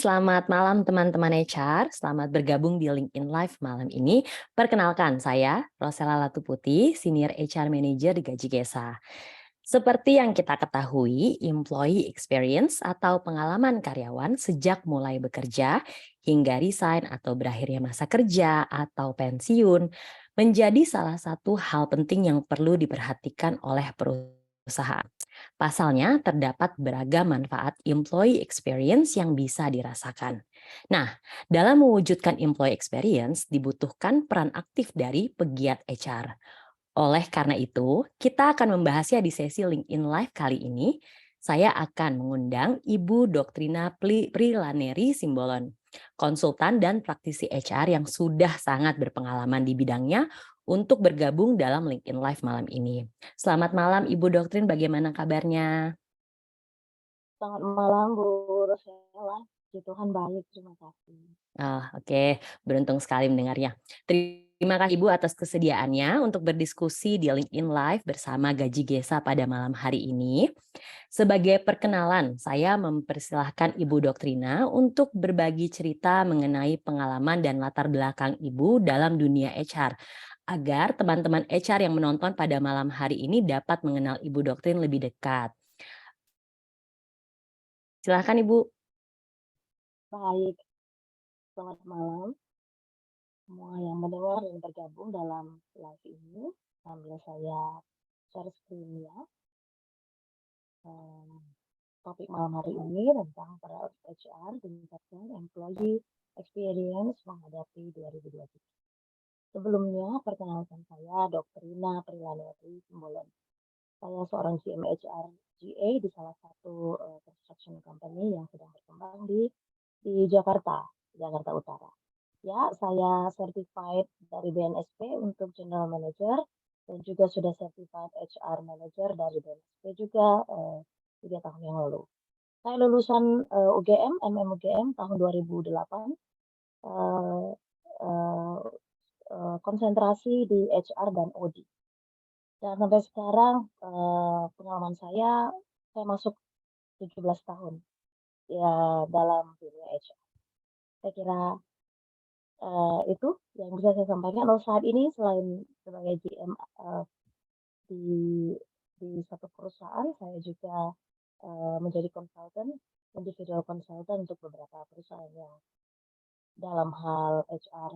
Selamat malam teman-teman HR, selamat bergabung di LinkedIn Live malam ini. Perkenalkan saya Rosella Latuputi, Senior HR Manager di Gaji Gesa. Seperti yang kita ketahui, employee experience atau pengalaman karyawan sejak mulai bekerja hingga resign atau berakhirnya masa kerja atau pensiun menjadi salah satu hal penting yang perlu diperhatikan oleh perusahaan. Pasalnya, terdapat beragam manfaat employee experience yang bisa dirasakan. Nah, dalam mewujudkan employee experience dibutuhkan peran aktif dari pegiat HR. Oleh karena itu, kita akan membahasnya di sesi LinkedIn Live kali ini. Saya akan mengundang Ibu Doktrina Prilaneri Simbolon, konsultan dan praktisi HR yang sudah sangat berpengalaman di bidangnya untuk bergabung dalam LinkedIn Live malam ini. Selamat malam Ibu Doktrin, bagaimana kabarnya? Selamat malam Bu Rosella, puji Tuhan baik, terima kasih. Oh, oke, beruntung sekali mendengarnya. Terima kasih Ibu atas kesediaannya untuk berdiskusi di LinkedIn Live bersama Gaji Gesa pada malam hari ini. Sebagai perkenalan, saya mempersilahkan Ibu Doktrina untuk berbagi cerita mengenai pengalaman dan latar belakang Ibu dalam dunia HR, agar teman-teman HR yang menonton pada malam hari ini dapat mengenal Ibu Doktrin lebih dekat. Silakan Ibu. Baik, selamat malam semua yang mendengar dan bergabung dalam live ini. Sambil saya share screen ya. Eee, Topik malam hari ini tentang peran HR meningkatkan employee experience menghadapi 2023. Sebelumnya, perkenalkan saya Doktrina Prilaneri Simbolon. Saya seorang GM HR GA di salah satu construction company yang sedang berkembang di Jakarta, Jakarta Utara. Ya, saya certified dari BNSP untuk General Manager dan juga sudah certified HR Manager dari BNSP juga 3 tahun yang lalu. Saya lulusan UGM, UGM tahun 2008, eh, eh, konsentrasi di HR dan OD. Dan sampai sekarang pengalaman saya masuk 17 tahun ya dalam dunia HR. Saya kira itu yang bisa saya sampaikan. Kalau saat ini selain sebagai GM di satu perusahaan, saya juga menjadi konsultan, individual consultant untuk beberapa perusahaan yang dalam hal HR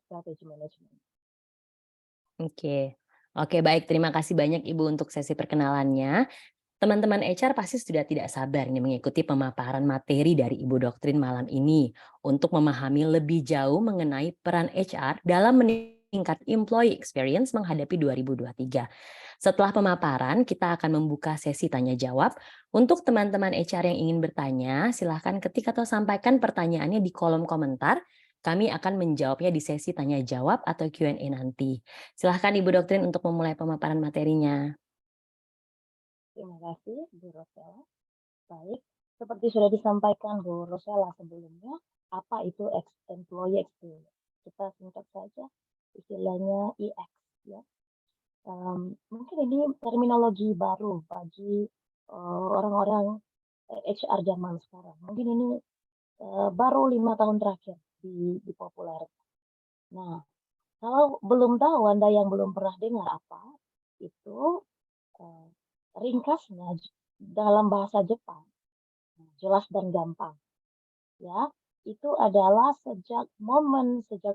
strategy management. Oke. Oke, baik. Terima kasih banyak Ibu untuk sesi perkenalannya. Teman-teman HR pasti sudah tidak sabar nih mengikuti pemaparan materi dari Ibu Doktrin malam ini untuk memahami lebih jauh mengenai peran HR dalam meningkat employee experience menghadapi 2023. Setelah pemaparan, kita akan membuka sesi tanya jawab. Untuk teman-teman HR yang ingin bertanya, silahkan ketik atau sampaikan pertanyaannya di kolom komentar. Kami akan menjawabnya di sesi tanya jawab atau Q&A nanti. Silahkan Ibu Doktrin untuk memulai pemaparan materinya. Terima kasih Bu Rosella. Baik, seperti sudah disampaikan Bu Rosella sebelumnya, apa itu employee experience? Kita singkat saja istilahnya EX ya. Mungkin ini terminologi baru bagi orang-orang HR zaman sekarang. Mungkin ini baru 5 tahun terakhir dipopulerkan. Nah, kalau belum tahu Anda yang belum pernah dengar apa itu eh, ringkasnya dalam bahasa Jepang, jelas dan gampang. Ya, itu adalah sejak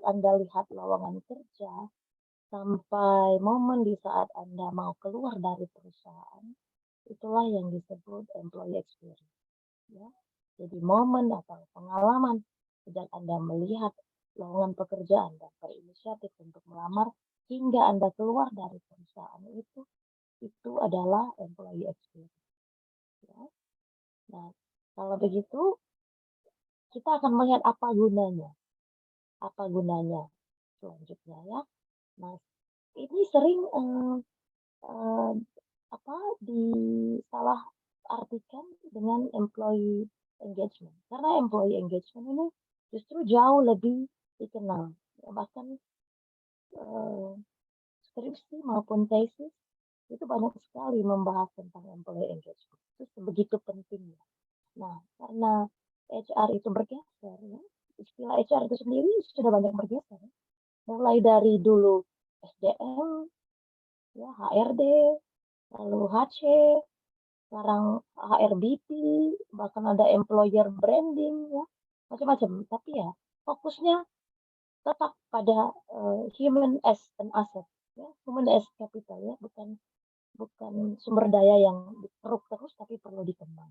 Anda lihat lowongan kerja sampai momen di saat Anda mau keluar dari perusahaan, itulah yang disebut employee experience. Ya. Jadi momen atau pengalaman sejak Anda melihat lowongan pekerjaan dan berinisiatif untuk melamar hingga Anda keluar dari perusahaan itu adalah employee experience. Ya. Nah, kalau begitu kita akan melihat apa gunanya selanjutnya ya. Nah, ini sering eh, apa disalah artikan dengan employee engagement. Karena employee engagement ini justru jauh lebih dikenal. Ya, bahkan eh, skripsi maupun tesis itu banyak sekali membahas tentang employee engagement. Itu sebegitu pentingnya. Nah, karena HR itu bergeser ya. Istilah HR itu sendiri sudah banyak bergeser. Mulai dari dulu SDM, ya HRD, lalu HC, sekarang HRBP, bahkan ada employer branding ya, macam-macam. Tapi ya fokusnya tetap pada human as an asset, ya, human as capital ya, bukan bukan sumber daya yang dikeruk terus tapi perlu dikembang.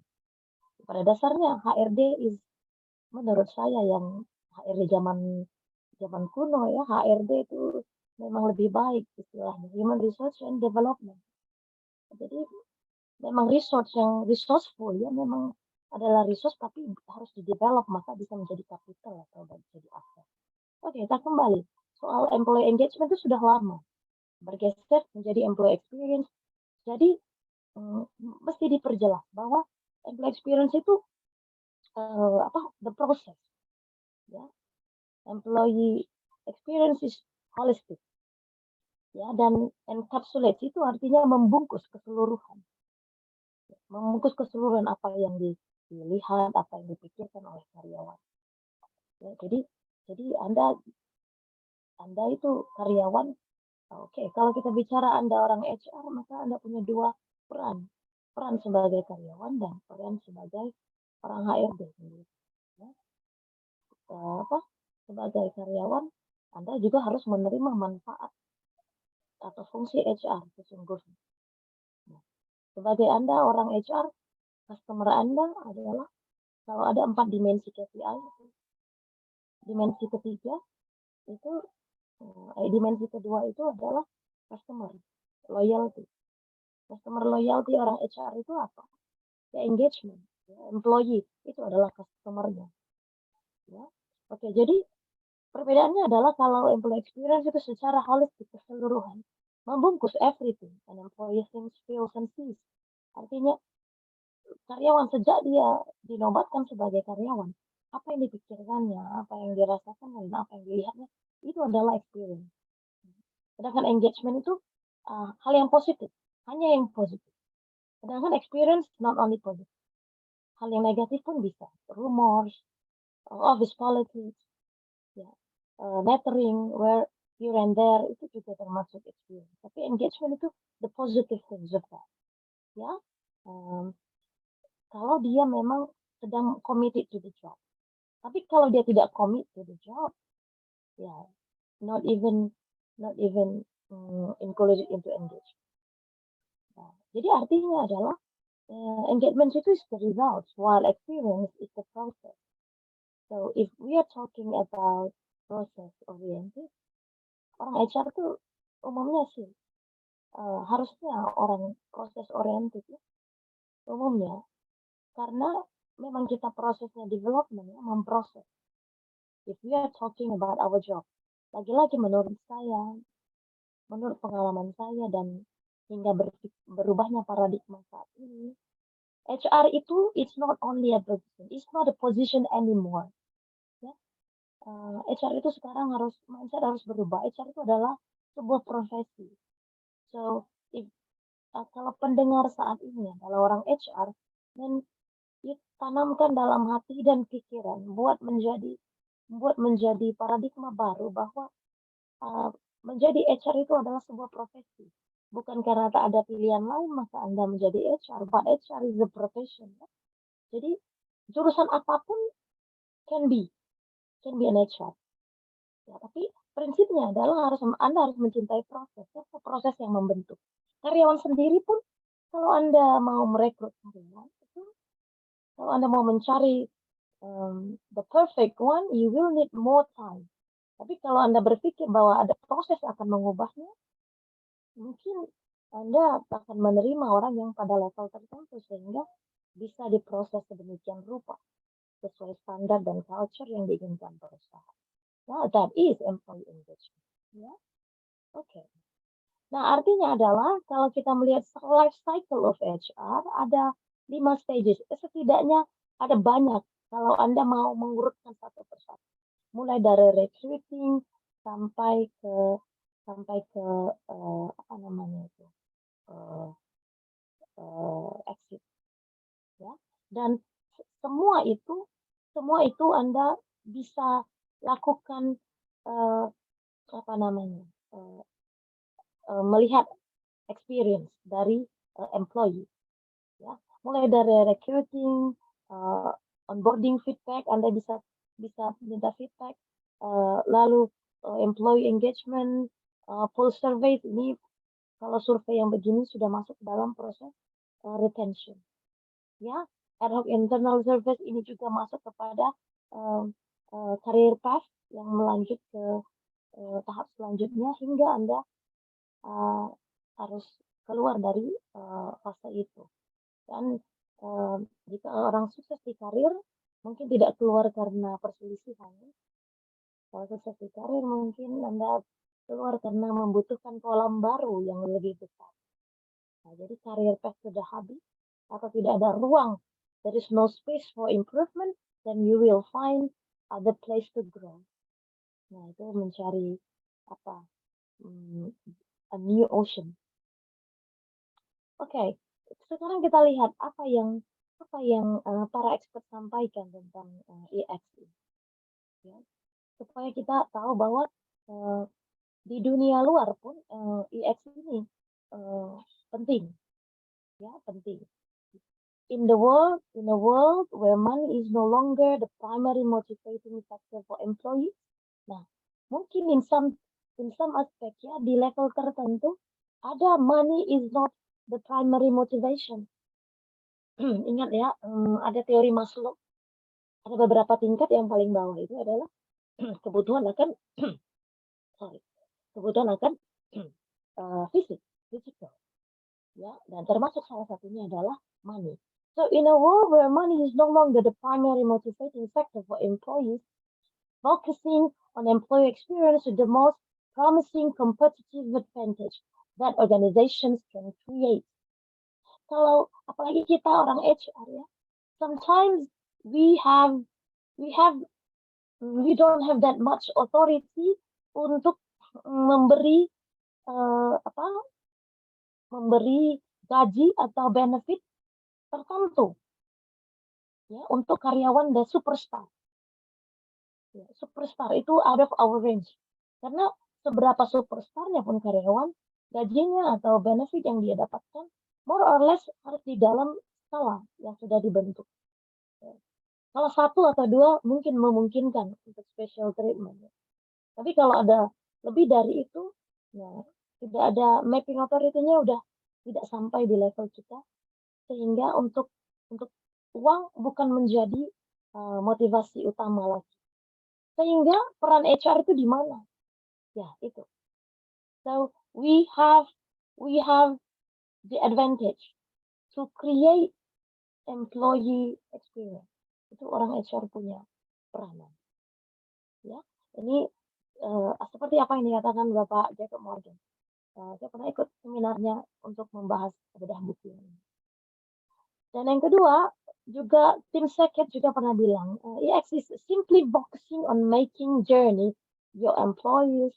Pada dasarnya HRD is menurut saya yang HRD zaman zaman kuno ya, HRD itu memang lebih baik istilahnya, Human Resource and Development. Jadi memang resource yang resourceful ya, memang adalah resource tapi harus di-develop maka bisa menjadi capital atau menjadi aset. Oke, kita kembali. Soal employee engagement itu sudah lama bergeser menjadi employee experience. Jadi mesti diperjelas bahwa employee experience itu the process ya. Employee experience is holistic ya, dan encapsulate itu artinya membungkus keseluruhan. Membungkus keseluruhan apa yang dilihat, apa yang dipikirkan oleh karyawan. Ya, jadi Anda itu karyawan. Oke, kalau kita bicara Anda orang HR, maka Anda punya dua peran. Peran sebagai karyawan dan peran sebagai orang HRD. Ya. Sebagai karyawan, Anda juga harus menerima manfaat atau fungsi HR sesungguhnya. Nah, sebagai Anda orang HR, customer Anda adalah kalau ada 4 dimensi KPI, dimensi ketiga itu dimensi kedua itu adalah customer loyalty. Customer loyalty orang HR itu apa? Ya engagement, ya, employee itu adalah customernya. Ya. Oke, jadi perbedaannya adalah kalau employee experience itu secara holistik keseluruhan, membungkus everything, and employee thinks, feels, and sees. Artinya karyawan sejak dia dinobatkan sebagai karyawan, apa yang dipikirkannya, apa yang dirasakan, dan apa yang dilihatnya, itu adalah experience. Sedangkan engagement itu hal yang positif, hanya yang positif. Sedangkan experience not only positive, hal yang negatif pun bisa, rumors, office politics, ya, nurturing, where here and there itu juga termasuk experience. Tapi engagement itu the positive things of that, ya. Kalau dia memang sedang committed to the job. Tapi kalau dia tidak commit to the job, ya not even included into engagement. Nah, jadi artinya adalah engagement itu is the result, while experience is the process. So if we are talking about process oriented, orang HR itu umumnya sih harusnya orang proses oriented ya, umumnya, karena memang kita prosesnya development ya, memproses. If we are talking about our job, lagi-lagi menurut saya, menurut pengalaman saya dan hingga berubahnya paradigma saat ini, HR itu it's not only a position, it's not a position anymore. Ya. HR itu sekarang mindset harus berubah. HR itu adalah sebuah profesi. So, kalau pendengar saat ini adalah orang HR, dan tanamkan dalam hati dan pikiran, buat menjadi paradigma baru bahwa menjadi HR itu adalah sebuah profesi. Bukan karena tak ada pilihan lain maka Anda menjadi HR, but HR is a profession. Ya. Jadi jurusan apapun can be an HR. Ya, tapi prinsipnya adalah Anda harus mencintai proses, ya, proses yang membentuk. Karyawan sendiri pun kalau Anda mau merekrut karyawan, kalau Anda mau mencari the perfect one, you will need more time. Tapi kalau Anda berpikir bahwa ada proses akan mengubahnya, mungkin Anda akan menerima orang yang pada level tertentu sehingga bisa diproses sedemikian rupa sesuai standar dan culture yang diinginkan perusahaan. Nah, that is employee engagement. Ya, oke. Nah, artinya adalah kalau kita melihat life cycle of HR ada 5 stages. Setidaknya ada banyak kalau Anda mau mengurutkan satu persatu. Mulai dari recruiting sampai ke apa namanya itu exit, ya. Dan semua itu semua itu Anda bisa lakukan, eee, apa namanya, eee melihat experience dari, employee ya. Mulai dari recruiting, eee, onboarding feedback, Anda bisa bisa minta feedback, lalu, employee engagement, pulse survey ini kalau survei yang begini sudah masuk dalam proses, retention ya. Ad hoc internal service ini juga masuk kepada, eee career path yang melanjut ke, tahap selanjutnya hingga Anda, eee, harus keluar dari, fase itu. Dan, jika orang sukses di karir, mungkin tidak keluar karena perselisihan. Kalau sukses di karir mungkin Anda keluar karena membutuhkan kolam baru yang lebih besar. Nah, jadi karir path sudah habis atau tidak ada ruang, there is no space for improvement, then you will find other place to grow. Nah, itu mencari apa, mmm, a new ocean. Oke, sekarang kita lihat apa yang, para expert sampaikan tentang, EX ini, ya. Supaya kita tahu bahwa, eee, di dunia luar pun, EX ini, eee, penting, ya, penting. In a world where money is no longer the primary motivating factor for employees, nah, mungkin in some aspect ya, di level tertentu, ada money is not the primary motivation. Ingat ya, ada teori Maslow, ada beberapa tingkat yang paling bawah itu adalah kebutuhan akan sorry, kebutuhan akan fisik, physical, ya, dan termasuk salah satunya adalah money. So in a world where money is no longer the primary motivating factor for employees, focusing on employee experience is the most promising competitive advantage that organizations can create. Kalau apalagi kita orang HR ya, sometimes we have we have we don't have that much authority untuk memberi, apa, memberi gaji atau benefit tertentu ya untuk karyawan dan superstar. Ya, superstar itu out of our range. Karena seberapa superstarnya pun karyawan, gajinya atau benefit yang dia dapatkan more or less harus di dalam skala yang sudah dibentuk. Ya. Kalau satu atau dua mungkin memungkinkan untuk special treatment. Ya. Tapi kalau ada lebih dari itu, ya tidak ada mapping authority-nya udah tidak sampai di level kita, sehingga untuk uang bukan menjadi motivasi utama lagi. Sehingga peran HR itu di mana? Ya itu. So we have the advantage to create employee experience. Itu orang HR punya peranan. Ya, ini seperti apa yang dikatakan Bapak Jacob Morgan. Saya pernah ikut seminarnya untuk membahas bedah buku ini. Dan yang kedua, juga tim Sackett juga pernah bilang, EX is simply focusing on making journey your employees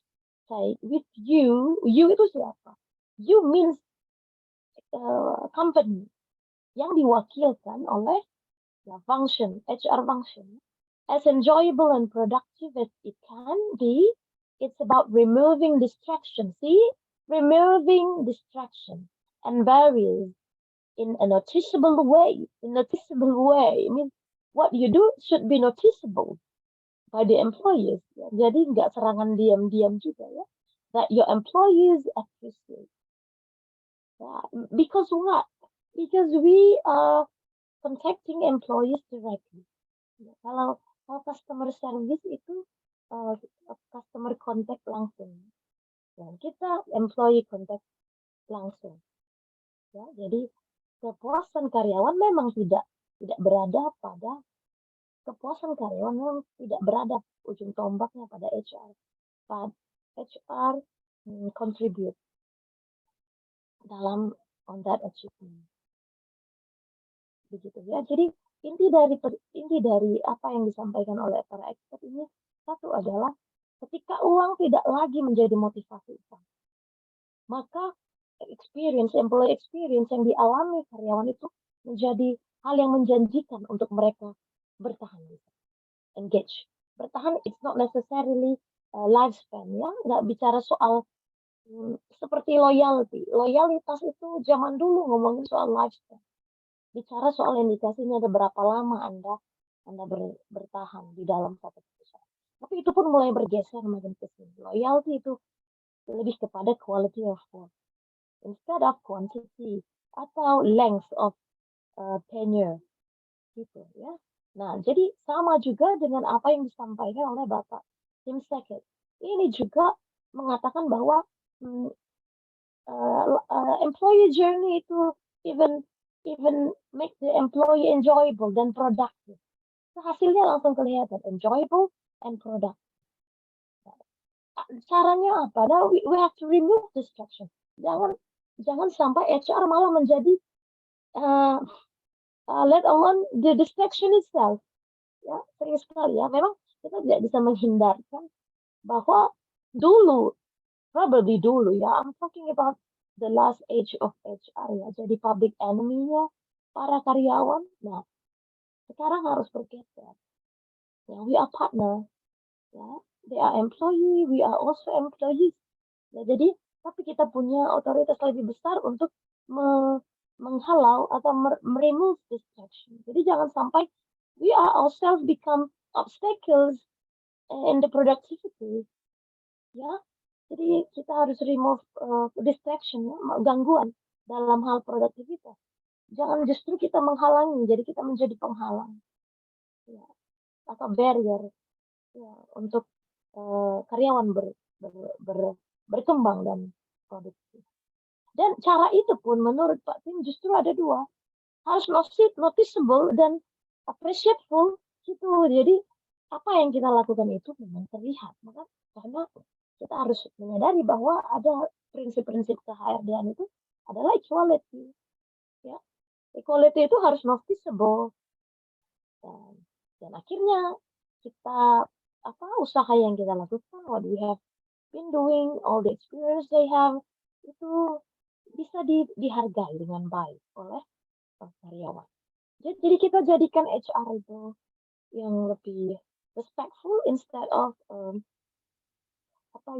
say with you itu siapa? You means company yang diwakilkan oleh ya, function, HR function. As enjoyable and productive as it can be, it's about removing distraction. See, removing distraction and barriers in a noticeable way. I mean, what you do should be noticeable by the employees. Ya. Jadi nggak serangan diam-diam juga ya. That your employees appreciate. Ya. Because what? Because we are contacting employees directly. Ya. Kalau customer service itu customer contact langsung. Dan kita employee contact langsung. Ya, jadi kepuasan karyawan memang tidak berada pada kepuasan karyawan memang tidak berada ujung tombaknya pada HR. HR contribute dalam on that achievement. Begitu ya. Jadi inti dari apa yang disampaikan oleh para expert ini satu adalah ketika uang tidak lagi menjadi motivasi utama, maka employee experience yang dialami karyawan itu menjadi hal yang menjanjikan untuk mereka bertahan. engage. Bertahan it's not necessarily lifespan ya, nggak bicara soal seperti loyalty. Loyalitas itu zaman dulu ngomongin soal lifespan. Bicara soal indikasinya ada berapa lama Anda bertahan di dalam satu perusahaan. Tapi itu pun mulai bergeser makin ke sini. Loyalty itu lebih kepada quality of work instead of quantity atau length of tenure gitu ya. Nah, jadi sama juga dengan apa yang disampaikan oleh Bapak Tim Sackett. Ini juga mengatakan bahwa mm, employee journey itu even even make the employee enjoyable dan productive. Nah, hasilnya langsung kelihatan enjoyable and productive. Caranya apa? Nah, we have to remove distraction. Jangan sampai HR malah menjadi uh, let alone the distraction itself. Ya, sering sekali ya. Memang kita tidak bisa menghindarkan bahwa dulu, probably dulu ya, I'm talking about the last age of HR ya, jadi public enemy-nya para karyawan. Nah, sekarang harus bergeser. Ya, we are partner. Ya, they are employee, we are also employees. Ya, jadi tapi kita punya otoritas lebih besar untuk menghalau atau remove distraction. Jadi jangan sampai we are ourselves become obstacles in the productivity. Ya, jadi kita harus remove distraction, ya, gangguan dalam hal produktivitas. Jangan justru kita menghalangi, jadi kita menjadi penghalang, ya, atau barrier ya, untuk karyawan berkembang dan produktif. Dan cara itu pun menurut Pak Tim justru ada dua, harus noticeable dan appreciable gitu. Jadi apa yang kita lakukan itu memang terlihat, maka karena kita harus menyadari bahwa ada prinsip-prinsip ke-HRD-an itu adalah equality. Ya, equality itu harus noticeable dan akhirnya kita usaha yang kita lakukan, what we have been doing, all the experience they have itu bisa dihargai dengan baik oleh karyawan. Jadi kita jadikan HR itu yang lebih respectful instead of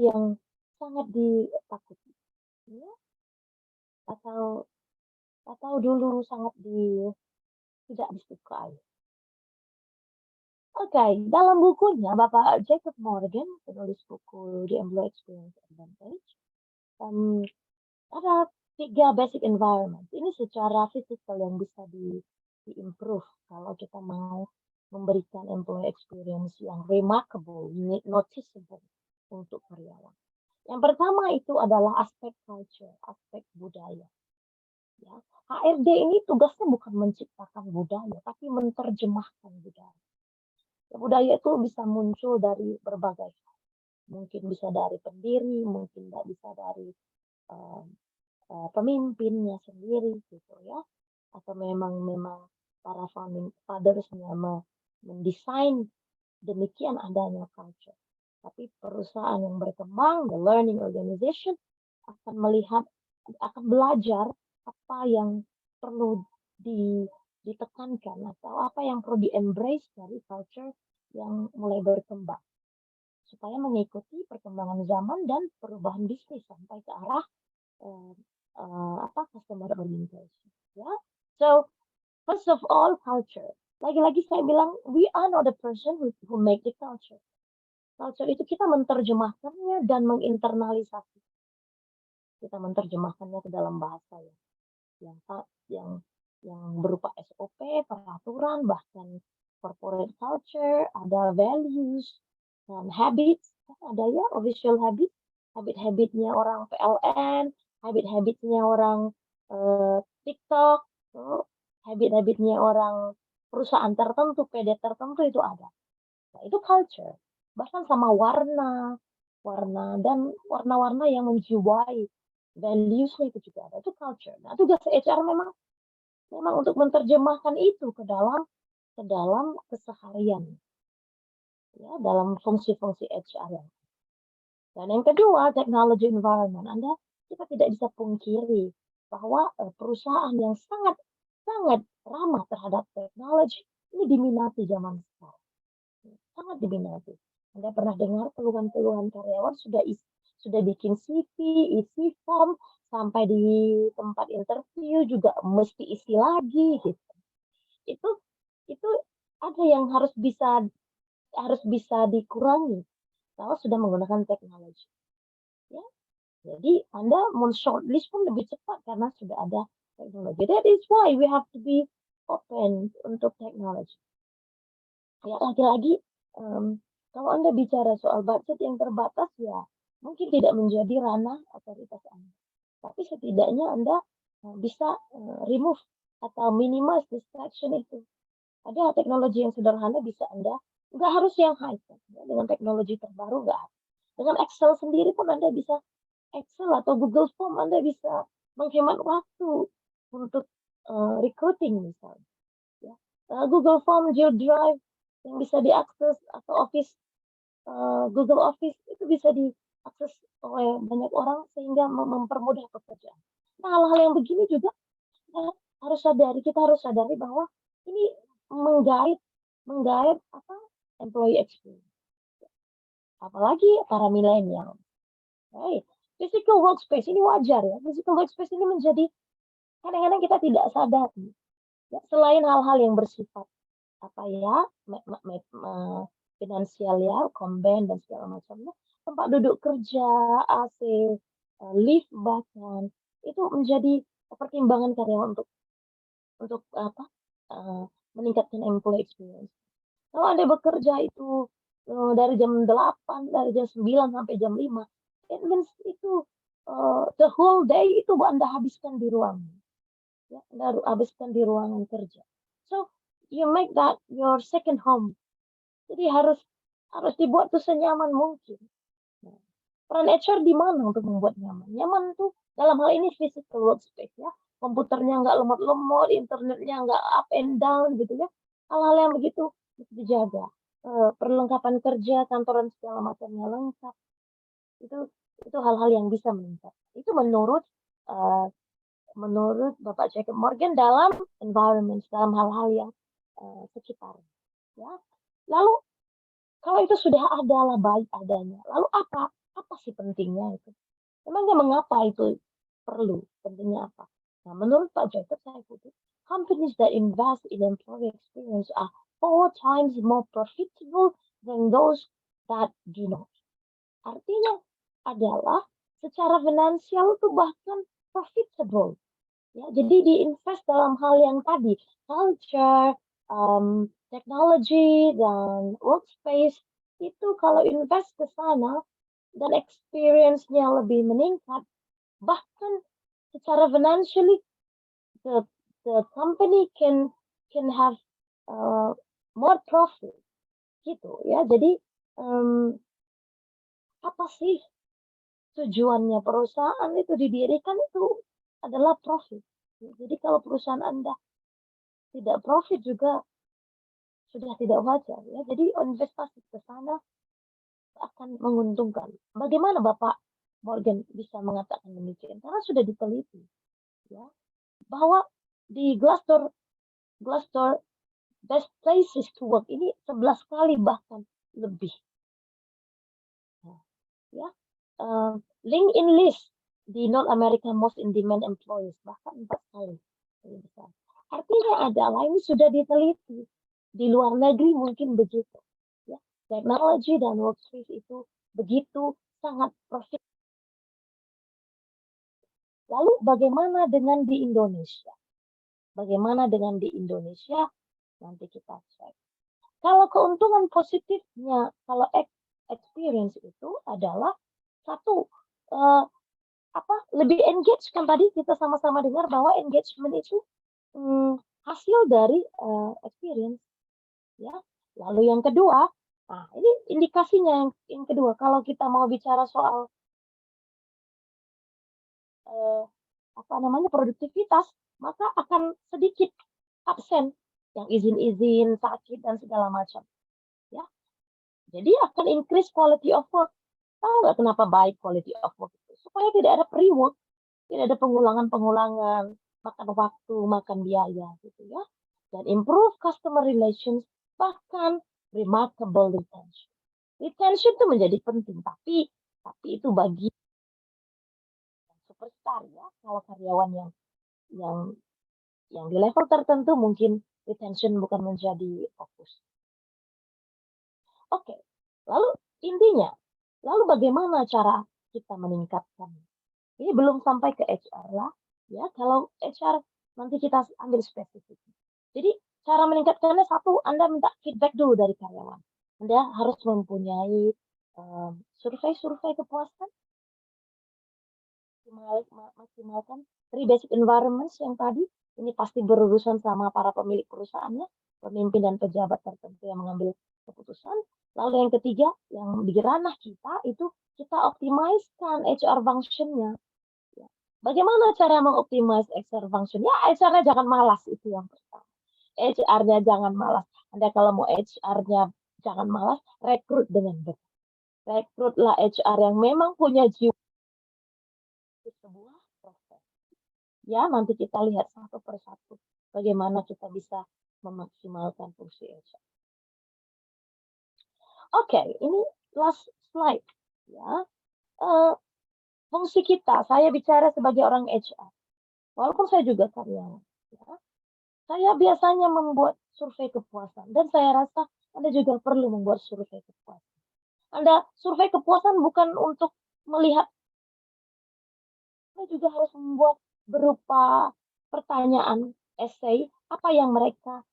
yang sangat ditakuti, ya, atau dulu sangat tidak disukai. Oke, dalam bukunya Bapak Jacob Morgan, penulis buku The Employee Experience Advantage, ada 3 basic environment. Ini secara fisikal yang bisa di-improve kalau kita mau memberikan employee experience yang remarkable, noticeable untuk karyawan. Yang pertama itu adalah aspek culture, aspek budaya. Ya, HRD ini tugasnya bukan menciptakan budaya, tapi menerjemahkan budaya. Ya, budaya itu bisa muncul dari berbagai hal. Mungkin bisa dari pendiri, mungkin bisa dari pemimpinnya sendiri gitu ya, atau memang para founding fathers-nya mendesain demikian adanya culture. Tapi perusahaan yang berkembang, the learning organization akan belajar apa yang perlu ditekankan atau apa yang perlu di-embrace dari culture yang mulai berkembang supaya mengikuti perkembangan zaman dan perubahan bisnis sampai ke arah customer orientation. Ya, so first of all culture. Lagi-lagi saya bilang we are not the person who make the culture. Culture itu kita menerjemahkannya dan menginternalisasi. Kita menerjemahkannya ke dalam bahasa yang berupa SOP, peraturan, bahkan corporate culture, ada values dan habits, ada ya official habit-habitnya orang PLN, habit-habitnya orang TikTok, habit-habitnya orang perusahaan tertentu, PD tertentu itu ada. Nah, itu culture. Bahkan sama warna dan warna-warna yang menjiwai values-nya itu juga ada. Itu culture. Nah, tugas HR memang untuk menerjemahkan itu ke dalam keseharian. Ya, dalam fungsi-fungsi HR. Dan yang kedua, technology environment. Kita tidak bisa pungkiri bahwa perusahaan yang sangat ramah terhadap teknologi ini diminati zaman sekarang. sangat diminati. Anda pernah dengar keluhan-keluhan karyawan sudah bikin CV, isi form, sampai di tempat interview juga mesti isi lagi gitu. Itu ada yang harus bisa dikurangi kalau sudah menggunakan teknologi. Ya, jadi Anda men-shortlist pun lebih cepat karena sudah ada teknologi. That is why we have to be open untuk teknologi. Ya, lagi-lagi kalau Anda bicara soal budget yang terbatas, ya mungkin tidak menjadi ranah otoritas Anda. Tapi setidaknya Anda bisa remove atau minimize distraction itu. Ada teknologi yang sederhana bisa Anda, nggak harus yang high-tech. Ya, dengan teknologi terbaru nggak harus. Dengan Excel sendiri pun Anda bisa, Excel atau Google Form Anda bisa menghemat waktu untuk recruiting misalnya. Ya. Google Form, Google Drive yang bisa diakses, atau Google Office itu bisa diakses oleh banyak orang sehingga mempermudah pekerjaan. Nah, hal-hal yang begini juga kita harus sadari bahwa ini menggait employee experience. Apalagi para milenial. Right. Physical workspace ini wajar ya. Physical workspace ini menjadi kadang-kadang kita tidak sadar. Ya, selain hal-hal yang bersifat finansial ya, combine dan segala macamnya, tempat duduk kerja, AC, lift bahkan itu menjadi pertimbangan karyawan untuk meningkatkan employee experience. Kalau Anda bekerja itu dari jam 8, dari jam 9 sampai jam 5, it means itu the whole day itu Anda habiskan di ruangan. Ya, Anda habiskan di ruangan kerja. So, you make that your second home. Jadi harus dibuat tuh senyaman mungkin. Nah, peran HR di mana untuk membuat nyaman? Nyaman tuh dalam hal ini physical workspace ya. Komputernya nggak lemot-lemot, internetnya nggak up and down gitu ya. Hal-hal yang begitu dijaga. Perlengkapan kerja, kantoran segala macamnya lengkap. Itu hal-hal yang bisa meningkat. Itu menurut Bapak Jacob Morgan dalam environment, dalam hal-hal yang sekitar. Ya. Lalu kalau itu sudah adalah baik adanya, lalu apa sih pentingnya itu? Memangnya mengapa itu perlu? Pentingnya apa? Nah, menurut Pak Jacob, saya kutip, companies that invest in employee experience are 4 times more profitable than those that do not. Artinya adalah secara finansial itu bahkan profitable. Ya, jadi diinvest dalam hal yang tadi, culture, teknologi, dan workspace, itu kalau invest ke sana dan experience-nya lebih meningkat, bahkan secara financially, the company can have more profit, gitu ya. Jadi apa sih tujuannya perusahaan itu didirikan itu adalah profit. Jadi kalau perusahaan Anda tidak profit juga sudah tidak wajar ya. Jadi investasi ke sana akan menguntungkan. Bagaimana Bapak Morgan bisa mengatakan demikian? Karena sudah diteliti ya bahwa di Glassdoor Best Places to Work ini 11 kali bahkan lebih. Ya. LinkedIn list di North America Most in Demand Employees bahkan 4 kali lebih besar. Artinya adalah ini sudah diteliti. Di luar negeri mungkin begitu. Ya. Teknologi dan workspace itu begitu sangat profit. Lalu bagaimana dengan di Indonesia? Nanti kita cek. Kalau keuntungan positifnya, kalau experience itu adalah satu, lebih engage, kan tadi kita sama-sama dengar bahwa engagement itu hasil dari experience. Ya. Lalu yang kedua, nah ini indikasinya yang kedua, kalau kita mau bicara soal produktivitas, maka akan sedikit absen yang izin-izin, sakit dan segala macam. Ya. Jadi akan increase quality of work. Tahu nggak kenapa baik quality of work itu? Supaya tidak ada pre-work, tidak ada pengulangan-pengulangan, makan waktu, makan biaya gitu ya. Dan improve customer relations, bahkan remarkable retention. Retention itu menjadi penting, tapi itu bagi superstar ya. Kalau karyawan yang di level tertentu mungkin retention bukan menjadi fokus. Oke, lalu intinya, lalu bagaimana cara kita meningkatkan? Ini belum sampai ke HR lah, ya. Kalau HR nanti kita ambil spesifik. Jadi cara meningkatkannya satu, Anda minta feedback dulu dari karyawan. Anda harus mempunyai survei-survei kepuasan, maksimalkan 3 basic environments yang tadi. Ini pasti berurusan sama para pemilik perusahaannya, pemimpin dan pejabat tertentu yang mengambil keputusan. Lalu yang ketiga, yang di ranah kita itu kita optimiskan HR function-nya. Ya. Bagaimana cara mengoptimize HR function? Ya, HR-nya jangan malas, itu yang pertama. HR-nya jangan malas. Anda kalau mau HR-nya jangan malas, rekrut dengan benar. Rekrutlah HR yang memang punya jiwa sebuah proses. Ya, nanti kita lihat satu persatu bagaimana kita bisa memaksimalkan fungsi HR. Oke, ini last slide. Ya, fungsi kita, saya bicara sebagai orang HR. Walaupun saya juga karyawan. Ya, saya biasanya membuat survei kepuasan. Dan saya rasa Anda juga perlu membuat survei kepuasan. Anda survei kepuasan bukan untuk melihat, Anda juga harus membuat berupa pertanyaan, essay, apa yang mereka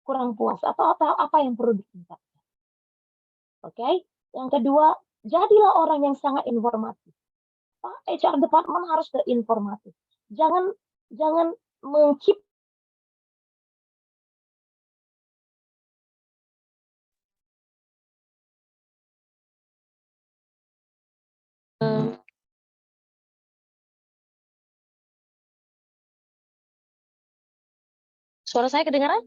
kurang puas atau apa yang perlu ditingkatkan. Oke, yang kedua, jadilah orang yang sangat informatif. HR department harus informatif. Jangan mengkeep Suara saya kedengaran?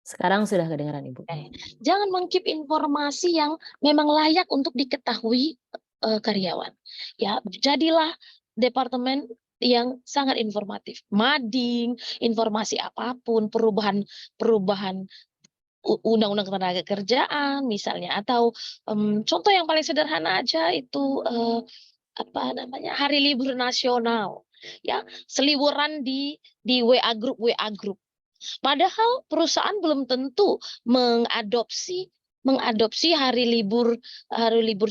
Sekarang sudah kedengaran, Ibu. Jangan mengkeep informasi yang memang layak untuk diketahui karyawan. Ya, jadilah departemen yang sangat informatif. Mading, informasi apapun, perubahan undang-undang tenaga kerjaan misalnya, atau contoh yang paling sederhana aja itu hari libur nasional. Ya, seliburan di WA group. Padahal perusahaan belum tentu mengadopsi hari libur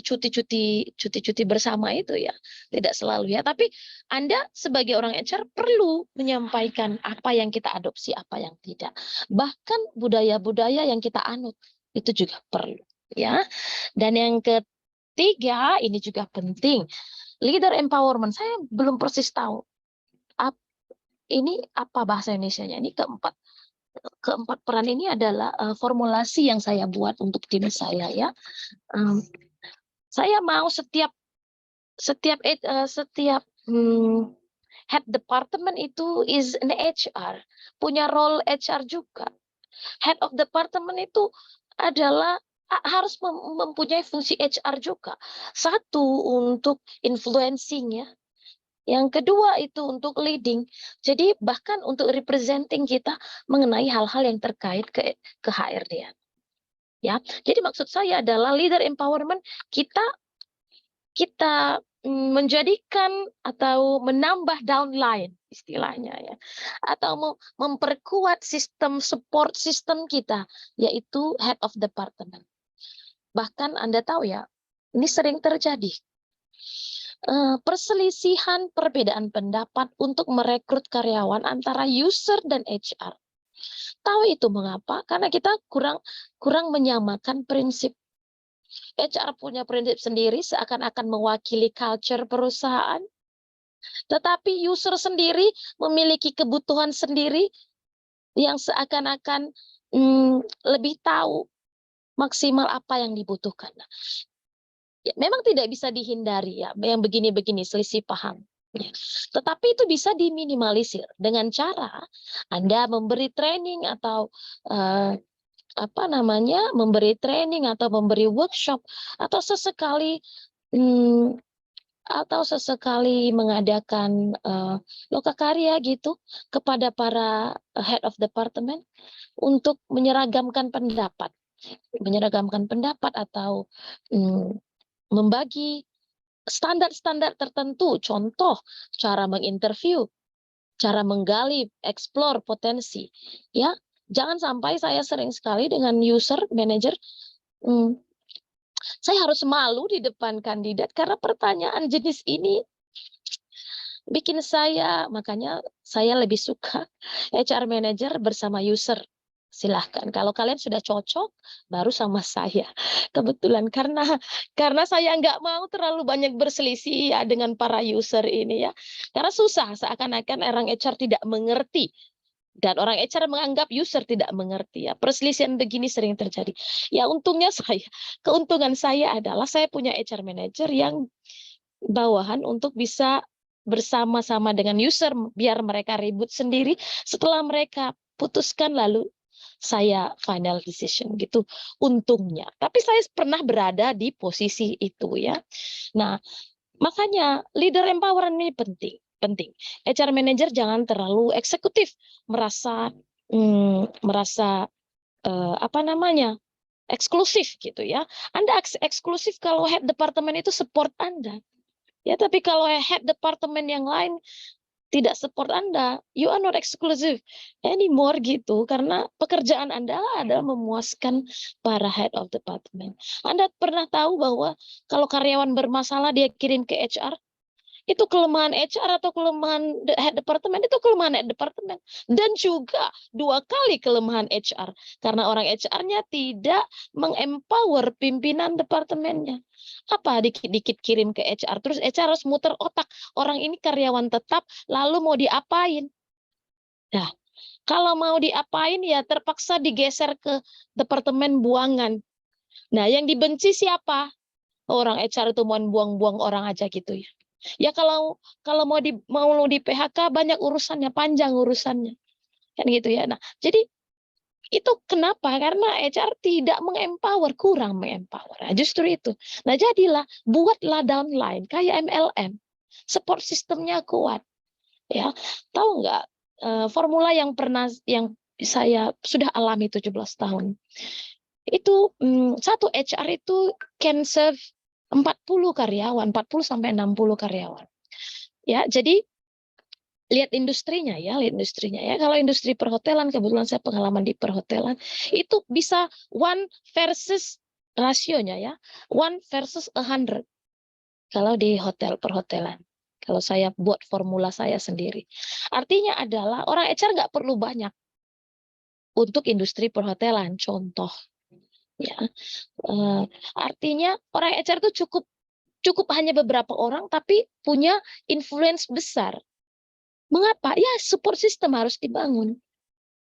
cuti bersama itu ya. Tidak selalu ya, tapi Anda sebagai orang HR perlu menyampaikan apa yang kita adopsi, apa yang tidak. Bahkan budaya-budaya yang kita anut itu juga perlu ya. Dan yang ketiga, ini juga penting. Leader empowerment, saya belum persis tahu ini apa bahasa Indonesianya. Ini keempat peran ini adalah formulasi yang saya buat untuk tim saya ya. Saya mau setiap head department itu is an HR, punya role HR juga. Head of department itu adalah harus mempunyai fungsi HR juga. Satu, untuk influencing ya. Yang kedua itu untuk leading. Jadi bahkan untuk representing kita mengenai hal-hal yang terkait ke HRD. Ya. Jadi maksud saya adalah leader empowerment, kita menjadikan atau menambah downline istilahnya ya, atau memperkuat sistem support system kita, yaitu head of department. Bahkan Anda tahu ya, ini sering terjadi perselisihan perbedaan pendapat untuk merekrut karyawan antara user dan HR. Tahu itu mengapa? Karena kita kurang menyamakan prinsip. HR punya prinsip sendiri seakan-akan mewakili culture perusahaan, tetapi user sendiri memiliki kebutuhan sendiri yang seakan-akan lebih tahu maksimal apa yang dibutuhkan. Ya, memang tidak bisa dihindari ya, yang begini-begini selisih paham. Ya. Tetapi itu bisa diminimalisir dengan cara Anda memberi training atau memberi training atau memberi workshop atau sesekali mengadakan lokakarya gitu kepada para head of department untuk menyeragamkan pendapat. menyeragamkan pendapat atau membagi standar-standar tertentu, contoh cara menginterview, cara menggali, explore potensi, ya. Jangan sampai saya sering sekali dengan user manager, saya harus malu di depan kandidat karena pertanyaan jenis ini bikin makanya saya lebih suka HR manager bersama user. Silahkan, kalau kalian sudah cocok, baru sama saya. Kebetulan karena saya nggak mau terlalu banyak berselisih ya dengan para user ini ya. Karena susah, seakan-akan orang HR tidak mengerti. Dan orang HR menganggap user tidak mengerti ya. Perselisihan begini sering terjadi. Ya keuntungan saya adalah saya punya HR manager yang bawahan untuk bisa bersama-sama dengan user biar mereka ribut sendiri, setelah mereka putuskan lalu saya final decision gitu untungnya. Tapi saya pernah berada di posisi itu ya. Nah, makanya leader empowerment ini penting. HR manager jangan terlalu eksekutif, merasa eksklusif gitu ya. Anda eksklusif kalau head departemen itu support Anda. Ya, tapi kalau head departemen yang lain tidak support Anda, you are not exclusive anymore gitu, karena pekerjaan Anda adalah memuaskan para head of department. Anda pernah tahu bahwa kalau karyawan bermasalah dia kirim ke HR, itu kelemahan HR atau kelemahan head department, itu kelemahan head department. Dan juga 2 kali kelemahan HR, karena orang HR-nya tidak mengempower pimpinan departemennya. Apa dikit-dikit kirim ke HR, terus HR harus muter otak, orang ini karyawan tetap, lalu mau diapain? Nah, kalau mau diapain ya terpaksa digeser ke departemen buangan. Nah, yang dibenci siapa? Orang HR itu mau buang-buang orang aja gitu ya. Ya kalau mau di PHK banyak urusannya, panjang urusannya. Kan gitu ya. Nah, jadi itu kenapa? Karena HR tidak mengempower, kurang mengempower. Nah, justru itu. Nah, jadilah buatlah downline kayak MLM. Support sistemnya kuat. Ya. Tahu nggak formula yang saya sudah alami 17 tahun. Itu satu HR itu can serve 40 karyawan, 40 sampai 60 karyawan. Ya, jadi lihat industrinya ya. Kalau industri perhotelan, kebetulan saya pengalaman di perhotelan, itu bisa 1 versus rasionya ya, 1 versus 100. Kalau di hotel perhotelan. Kalau saya buat formula saya sendiri. Artinya adalah orang HR nggak perlu banyak untuk industri perhotelan, contoh. Ya, artinya orang HR itu cukup hanya beberapa orang tapi punya influence besar. Mengapa? Ya, support system harus dibangun.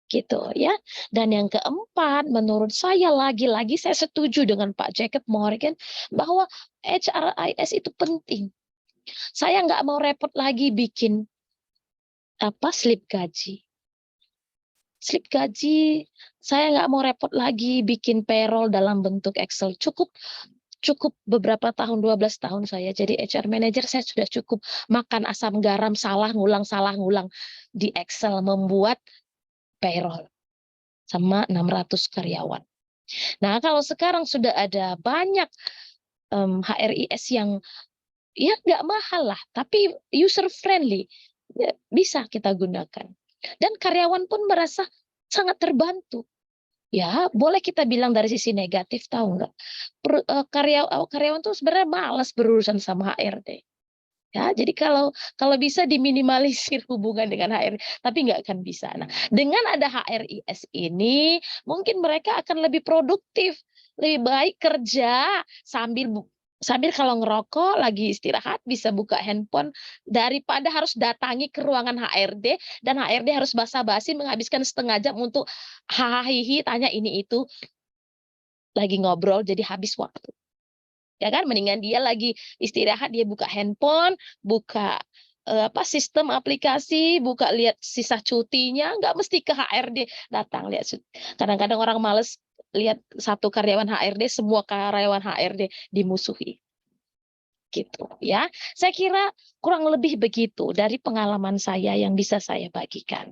Gitu ya. Dan yang keempat, menurut saya lagi-lagi saya setuju dengan Pak Jacob Morgan bahwa HRIS itu penting. Saya nggak mau repot lagi bikin slip gaji. Slip gaji, saya nggak mau repot lagi bikin payroll dalam bentuk Excel. Cukup beberapa tahun, 12 tahun saya jadi HR manager, saya sudah cukup makan asam garam, salah ngulang di Excel membuat payroll sama 600 karyawan. Nah, kalau sekarang sudah ada banyak HRIS yang ya nggak mahal lah, tapi user friendly, ya, bisa kita gunakan. Dan karyawan pun merasa sangat terbantu. Ya, boleh kita bilang dari sisi negatif, tahu nggak? Karyawan tuh sebenarnya malas berurusan sama HRD. Ya, jadi kalau bisa diminimalisir hubungan dengan HRD, tapi nggak akan bisa. Nah, dengan ada HRIS ini, mungkin mereka akan lebih produktif, lebih baik kerja sambil kalau ngerokok lagi istirahat bisa buka handphone daripada harus datangi ke ruangan HRD dan HRD harus basa-basi menghabiskan setengah jam untuk hahihi tanya ini itu, lagi ngobrol jadi habis waktu. Ya kan, mendingan dia lagi istirahat dia buka handphone, buka sistem aplikasi, buka lihat sisa cutinya, nggak mesti ke HRD datang lihat. Kadang-kadang orang males lihat satu karyawan HRD, semua karyawan HRD dimusuhi. Gitu ya. Saya kira kurang lebih begitu dari pengalaman saya yang bisa saya bagikan.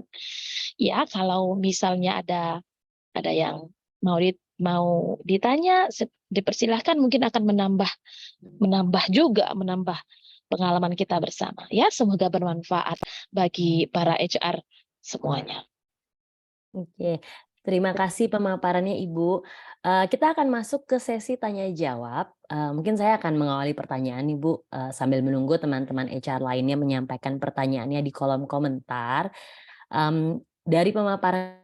Ya, kalau misalnya ada yang mau mau ditanya, dipersilahkan, mungkin akan menambah pengalaman kita bersama. Ya, semoga bermanfaat bagi para HR semuanya. Oke, terima kasih pemaparannya Ibu. Kita akan masuk ke sesi tanya jawab. Mungkin saya akan mengawali pertanyaan Ibu sambil menunggu teman-teman HR lainnya menyampaikan pertanyaannya di kolom komentar. Dari pemaparan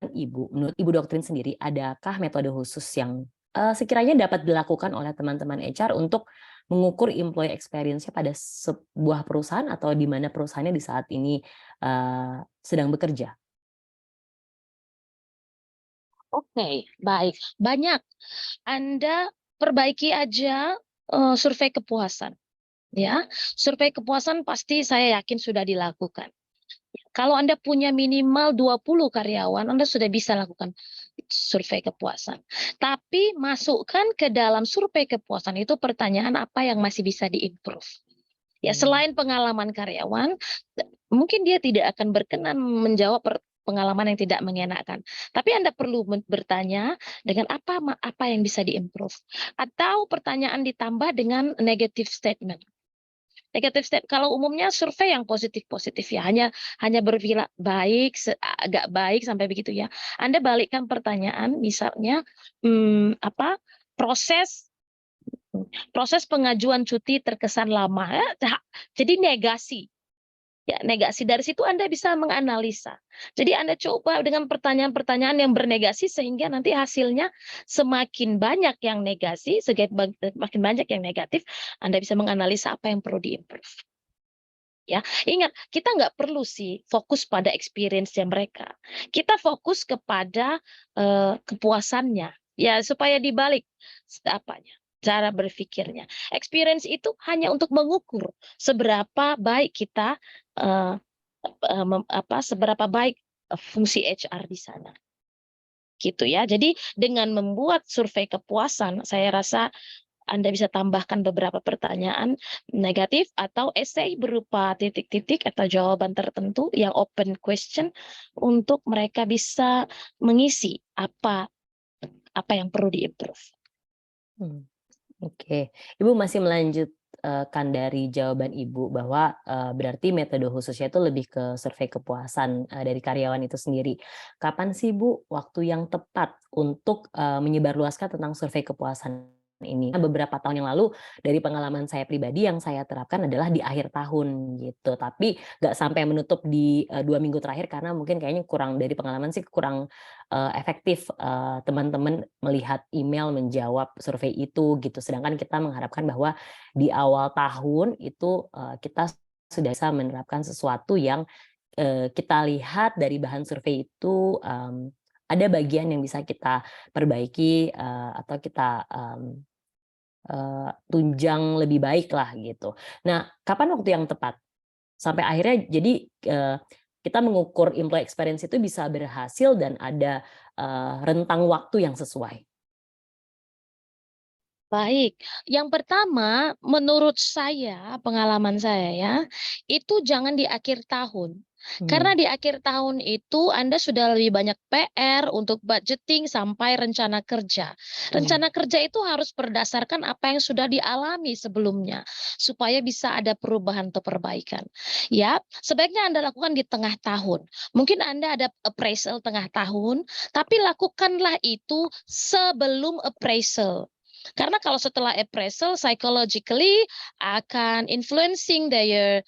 Ibu, menurut Ibu doktrin sendiri, adakah metode khusus yang sekiranya dapat dilakukan oleh teman-teman HR untuk mengukur employee experience-nya pada sebuah perusahaan atau di mana perusahaannya di saat ini sedang bekerja? Oke, baik. Banyak. Anda perbaiki aja survei kepuasan. Ya, survei kepuasan pasti saya yakin sudah dilakukan. Kalau Anda punya minimal 20 karyawan, Anda sudah bisa lakukan survei kepuasan. Tapi masukkan ke dalam survei kepuasan itu pertanyaan apa yang masih bisa diimprove. Ya, selain pengalaman karyawan, mungkin dia tidak akan berkenan menjawab pengalaman yang tidak mengenakan. Tapi Anda perlu bertanya dengan apa yang bisa diimprove. Atau pertanyaan ditambah dengan negative statement. Negatif step kalau umumnya survei yang positif-positif ya, hanya berpihak baik, agak baik sampai begitu ya. Anda balikkan pertanyaan misalnya proses pengajuan cuti terkesan lama ya, jadi negasi. Ya, negasi dari situ Anda bisa menganalisa. Jadi Anda coba dengan pertanyaan-pertanyaan yang bernegasi sehingga nanti hasilnya semakin banyak yang negasi, semakin banyak yang negatif, Anda bisa menganalisa apa yang perlu diimprove. Ya, ingat kita nggak perlu sih fokus pada experience-nya mereka. Kita fokus kepada kepuasannya. Ya, supaya dibalik apanya, cara berpikirnya. Experience itu hanya untuk mengukur seberapa baik kita seberapa baik fungsi HR di sana. Gitu ya. Jadi dengan membuat survei kepuasan, saya rasa Anda bisa tambahkan beberapa pertanyaan negatif atau essay berupa titik-titik atau jawaban tertentu yang open question untuk mereka bisa mengisi apa yang perlu diimprove. Oke, Ibu masih melanjutkan dari jawaban Ibu bahwa berarti metode khususnya itu lebih ke survei kepuasan dari karyawan itu sendiri. Kapan sih Bu waktu yang tepat untuk menyebarluaskan tentang survei kepuasan ini? Beberapa tahun yang lalu dari pengalaman saya pribadi yang saya terapkan adalah di akhir tahun gitu. Tapi nggak sampai menutup di 2 minggu terakhir karena mungkin kayaknya kurang dari pengalaman sih kurang efektif teman-teman melihat email menjawab survei itu gitu. Sedangkan kita mengharapkan bahwa di awal tahun itu kita sudah bisa menerapkan sesuatu yang kita lihat dari bahan survei itu ada bagian yang bisa kita perbaiki atau kita tunjang lebih baik lah gitu. Nah, kapan waktu yang tepat? Sampai akhirnya jadi kita mengukur employee experience itu bisa berhasil dan ada rentang waktu yang sesuai. Baik, yang pertama menurut saya, pengalaman saya ya, itu jangan di akhir tahun. Karena di akhir tahun itu Anda sudah lebih banyak PR untuk budgeting sampai rencana kerja. Rencana kerja itu harus berdasarkan apa yang sudah dialami sebelumnya, supaya bisa ada perubahan atau perbaikan. Ya, sebaiknya Anda lakukan di tengah tahun. Mungkin Anda ada appraisal tengah tahun, tapi lakukanlah itu sebelum appraisal. Karena kalau setelah appraisal, psychologically akan influencing their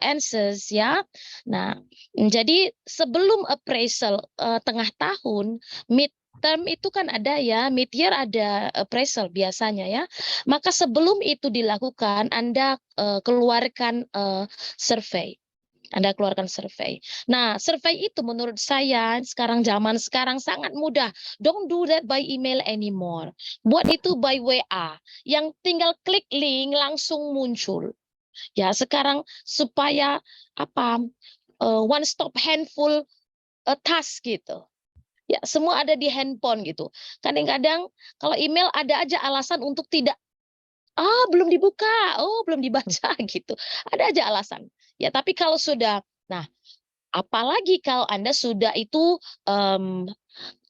answers ya. Nah, jadi sebelum appraisal tengah tahun, midterm itu kan ada ya, mid-year ada appraisal biasanya ya. Maka sebelum itu dilakukan, Anda keluarkan survei. Anda keluarkan survei. Nah, survei itu menurut saya zaman sekarang sangat mudah. Don't do that by email anymore. Buat itu by WA. Yang tinggal klik link langsung muncul. Ya, sekarang supaya one stop handful task gitu. Ya, semua ada di handphone gitu. Kadang-kadang kalau email ada aja alasan untuk tidak belum dibuka, belum dibaca gitu. Ada aja alasan. Ya, tapi kalau sudah, nah apalagi kalau Anda sudah itu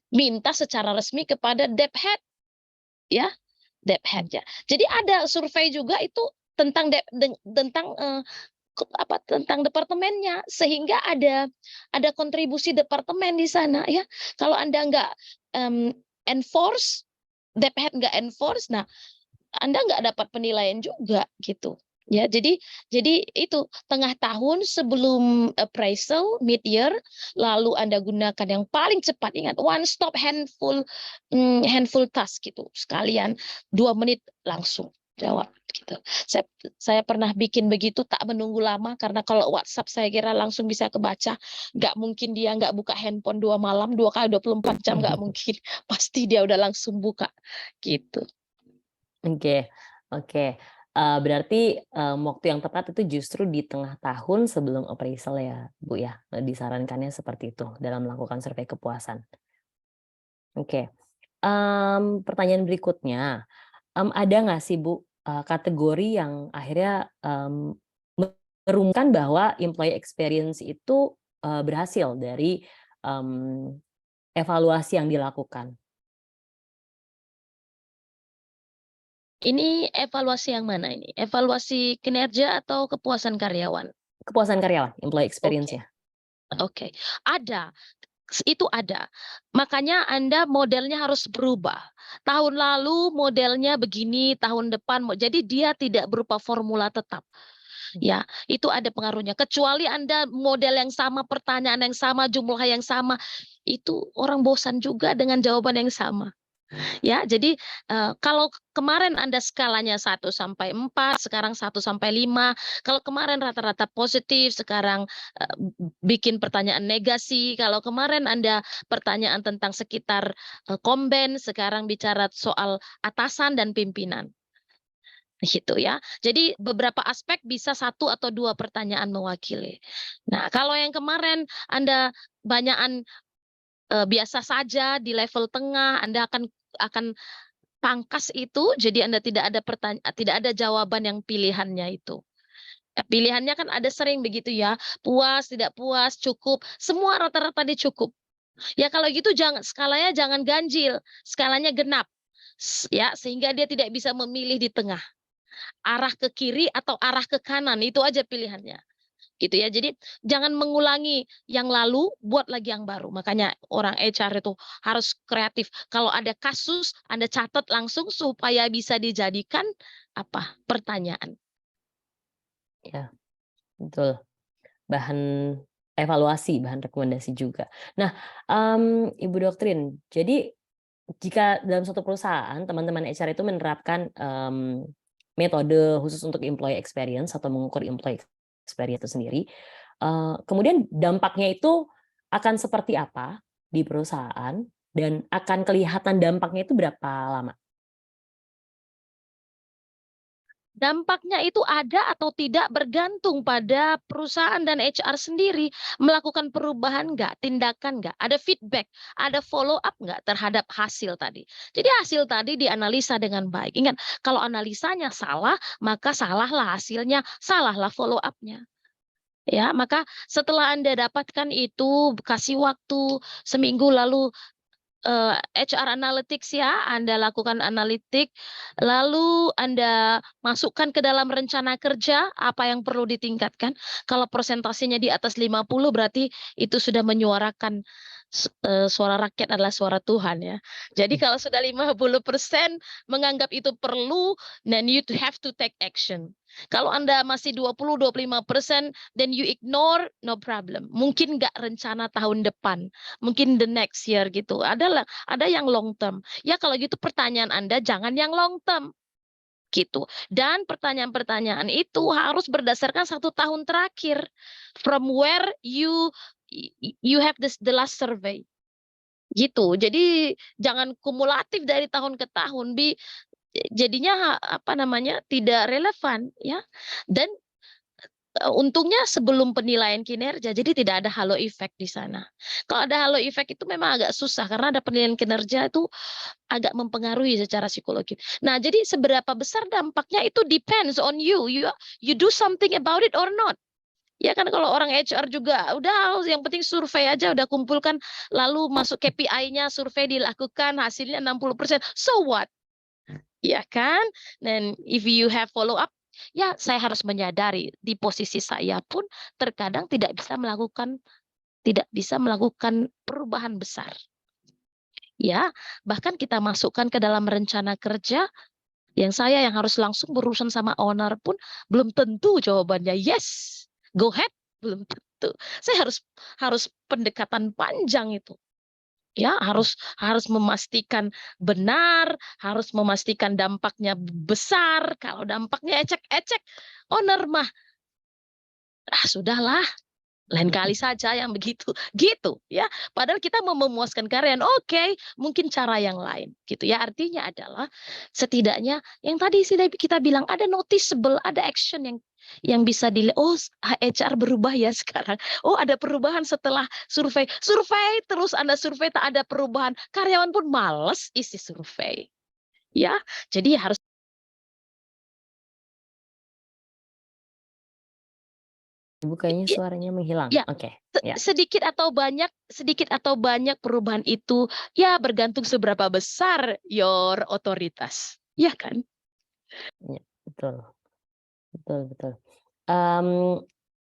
minta secara resmi kepada debt head, ya, debt head ya. Jadi ada survei juga itu tentang tentang departemennya, sehingga ada kontribusi departemen di sana ya. Kalau Anda nggak enforce, debt head nggak enforce, nah Anda nggak dapat penilaian juga gitu. Ya, jadi itu tengah tahun sebelum appraisal mid year, lalu Anda gunakan yang paling cepat, ingat one stop handful task gitu, sekalian 2 menit langsung jawab gitu. Saya pernah bikin begitu, tak menunggu lama, karena kalau WhatsApp saya kira langsung bisa kebaca. Nggak mungkin dia nggak buka handphone 2 malam, 2 kali 24 jam, nggak mungkin. Pasti dia udah langsung buka gitu. Oke, oke. Berarti, waktu yang tepat itu justru di tengah tahun sebelum appraisal ya, Bu, ya? Disarankannya seperti itu dalam melakukan survei kepuasan. Oke, pertanyaan berikutnya, ada nggak sih, Bu, kategori yang akhirnya, merumuskan bahwa employee experience itu, berhasil dari, mmm, evaluasi yang dilakukan? Ini evaluasi yang mana ini? Evaluasi kinerja atau kepuasan karyawan? Kepuasan karyawan, employee Oke, experience-nya. oke. Ada, itu ada. Makanya Anda modelnya harus berubah. Tahun lalu modelnya begini, tahun depan jadi dia tidak berupa formula tetap. Ya, itu ada pengaruhnya. Kecuali Anda model yang sama, pertanyaan yang sama, jumlah yang sama, itu orang bosan juga dengan jawaban yang sama. Ya, jadi kalau kemarin Anda skalanya 1 sampai 4, sekarang 1 sampai 5. Kalau kemarin rata-rata positif, sekarang bikin pertanyaan negasi. Kalau kemarin Anda pertanyaan tentang sekitar komben, sekarang bicara soal atasan dan pimpinan. Gitu ya. Jadi beberapa aspek bisa 1 atau 2 pertanyaan mewakili. Nah, kalau yang kemarin Anda banyakan biasa saja di level tengah, Anda akan pangkas itu, jadi Anda tidak ada jawaban yang pilihannya itu. Pilihannya kan ada sering begitu ya, puas, tidak puas, cukup, semua rata-rata dia cukup. Ya kalau gitu skalanya jangan ganjil, skalanya genap. Ya, sehingga dia tidak bisa memilih di tengah. Arah ke kiri atau arah ke kanan, itu aja pilihannya. Gitu ya. Jadi jangan mengulangi yang lalu, buat lagi yang baru. Makanya orang HR itu harus kreatif. Kalau ada kasus, Anda catat langsung supaya bisa dijadikan pertanyaan. Ya, betul. Bahan evaluasi, bahan rekomendasi juga. Nah, Ibu Doktrin, jadi jika dalam suatu perusahaan teman-teman HR itu menerapkan, metode khusus untuk employee experience atau mengukur employee experience itu sendiri, kemudian dampaknya itu akan seperti apa di perusahaan dan akan kelihatan dampaknya itu berapa lama? Dampaknya itu ada atau tidak bergantung pada perusahaan dan HR sendiri. Melakukan perubahan nggak, tindakan nggak, ada feedback, ada follow up nggak terhadap hasil tadi. Jadi hasil tadi dianalisa dengan baik. Ingat, kalau analisanya salah, maka salahlah hasilnya, salahlah follow up-nya. Ya, maka setelah Anda dapatkan itu, kasih waktu seminggu, lalu HR Analytics ya, Anda lakukan analitik, lalu Anda masukkan ke dalam rencana kerja apa yang perlu ditingkatkan. Kalau persentasenya di atas 50 berarti itu sudah menyuarakan suara rakyat adalah suara Tuhan ya. Jadi kalau sudah 50% menganggap itu perlu, then you have to take action. Kalau Anda masih 20-25%, then you ignore, no problem. Mungkin nggak rencana tahun depan, mungkin the next year gitu. Ada yang long term. Ya kalau gitu pertanyaan Anda jangan yang long term gitu. Dan pertanyaan-pertanyaan itu harus berdasarkan 1 tahun terakhir. From where you have the last survey. Gitu. Jadi jangan kumulatif dari tahun ke tahun. Jadinya tidak relevan ya. Dan untungnya sebelum penilaian kinerja, jadi tidak ada halo effect di sana. Kalau ada halo effect itu memang agak susah karena ada penilaian kinerja itu agak mempengaruhi secara psikologi. Nah, jadi seberapa besar dampaknya itu depends on you. You do something about it or not. Ya kan kalau orang HR juga udah yang penting survei aja udah kumpulkan lalu masuk KPI-nya survei dilakukan hasilnya 60%. So what? Ya kan? Dan if you have follow up, ya saya harus menyadari di posisi saya pun terkadang tidak bisa melakukan perubahan besar. Ya, bahkan kita masukkan ke dalam rencana kerja yang saya yang harus langsung berurusan sama owner pun belum tentu jawabannya yes, go ahead, belum tentu. Saya harus pendekatan panjang itu. Ya, harus memastikan benar, harus memastikan dampaknya besar. Kalau dampaknya ecek-ecek, owner mah sudahlah, lain kali saja yang begitu, gitu ya. Padahal kita mau memuaskan karyawan, oke, mungkin cara yang lain, gitu ya. Artinya adalah setidaknya yang tadi sudah kita bilang ada noticeable, ada action yang bisa dilihat. Oh, HR berubah ya sekarang. Oh, ada perubahan setelah survei. Survei terus Anda survei tak ada perubahan. Karyawan pun males isi survei. Ya, jadi harus Ibu kayaknya suaranya menghilang. ya, Oke, ya. sedikit atau banyak perubahan itu ya bergantung seberapa besar your otoritas. Ya kan? Ya, betul. Betul, betul. Mmm,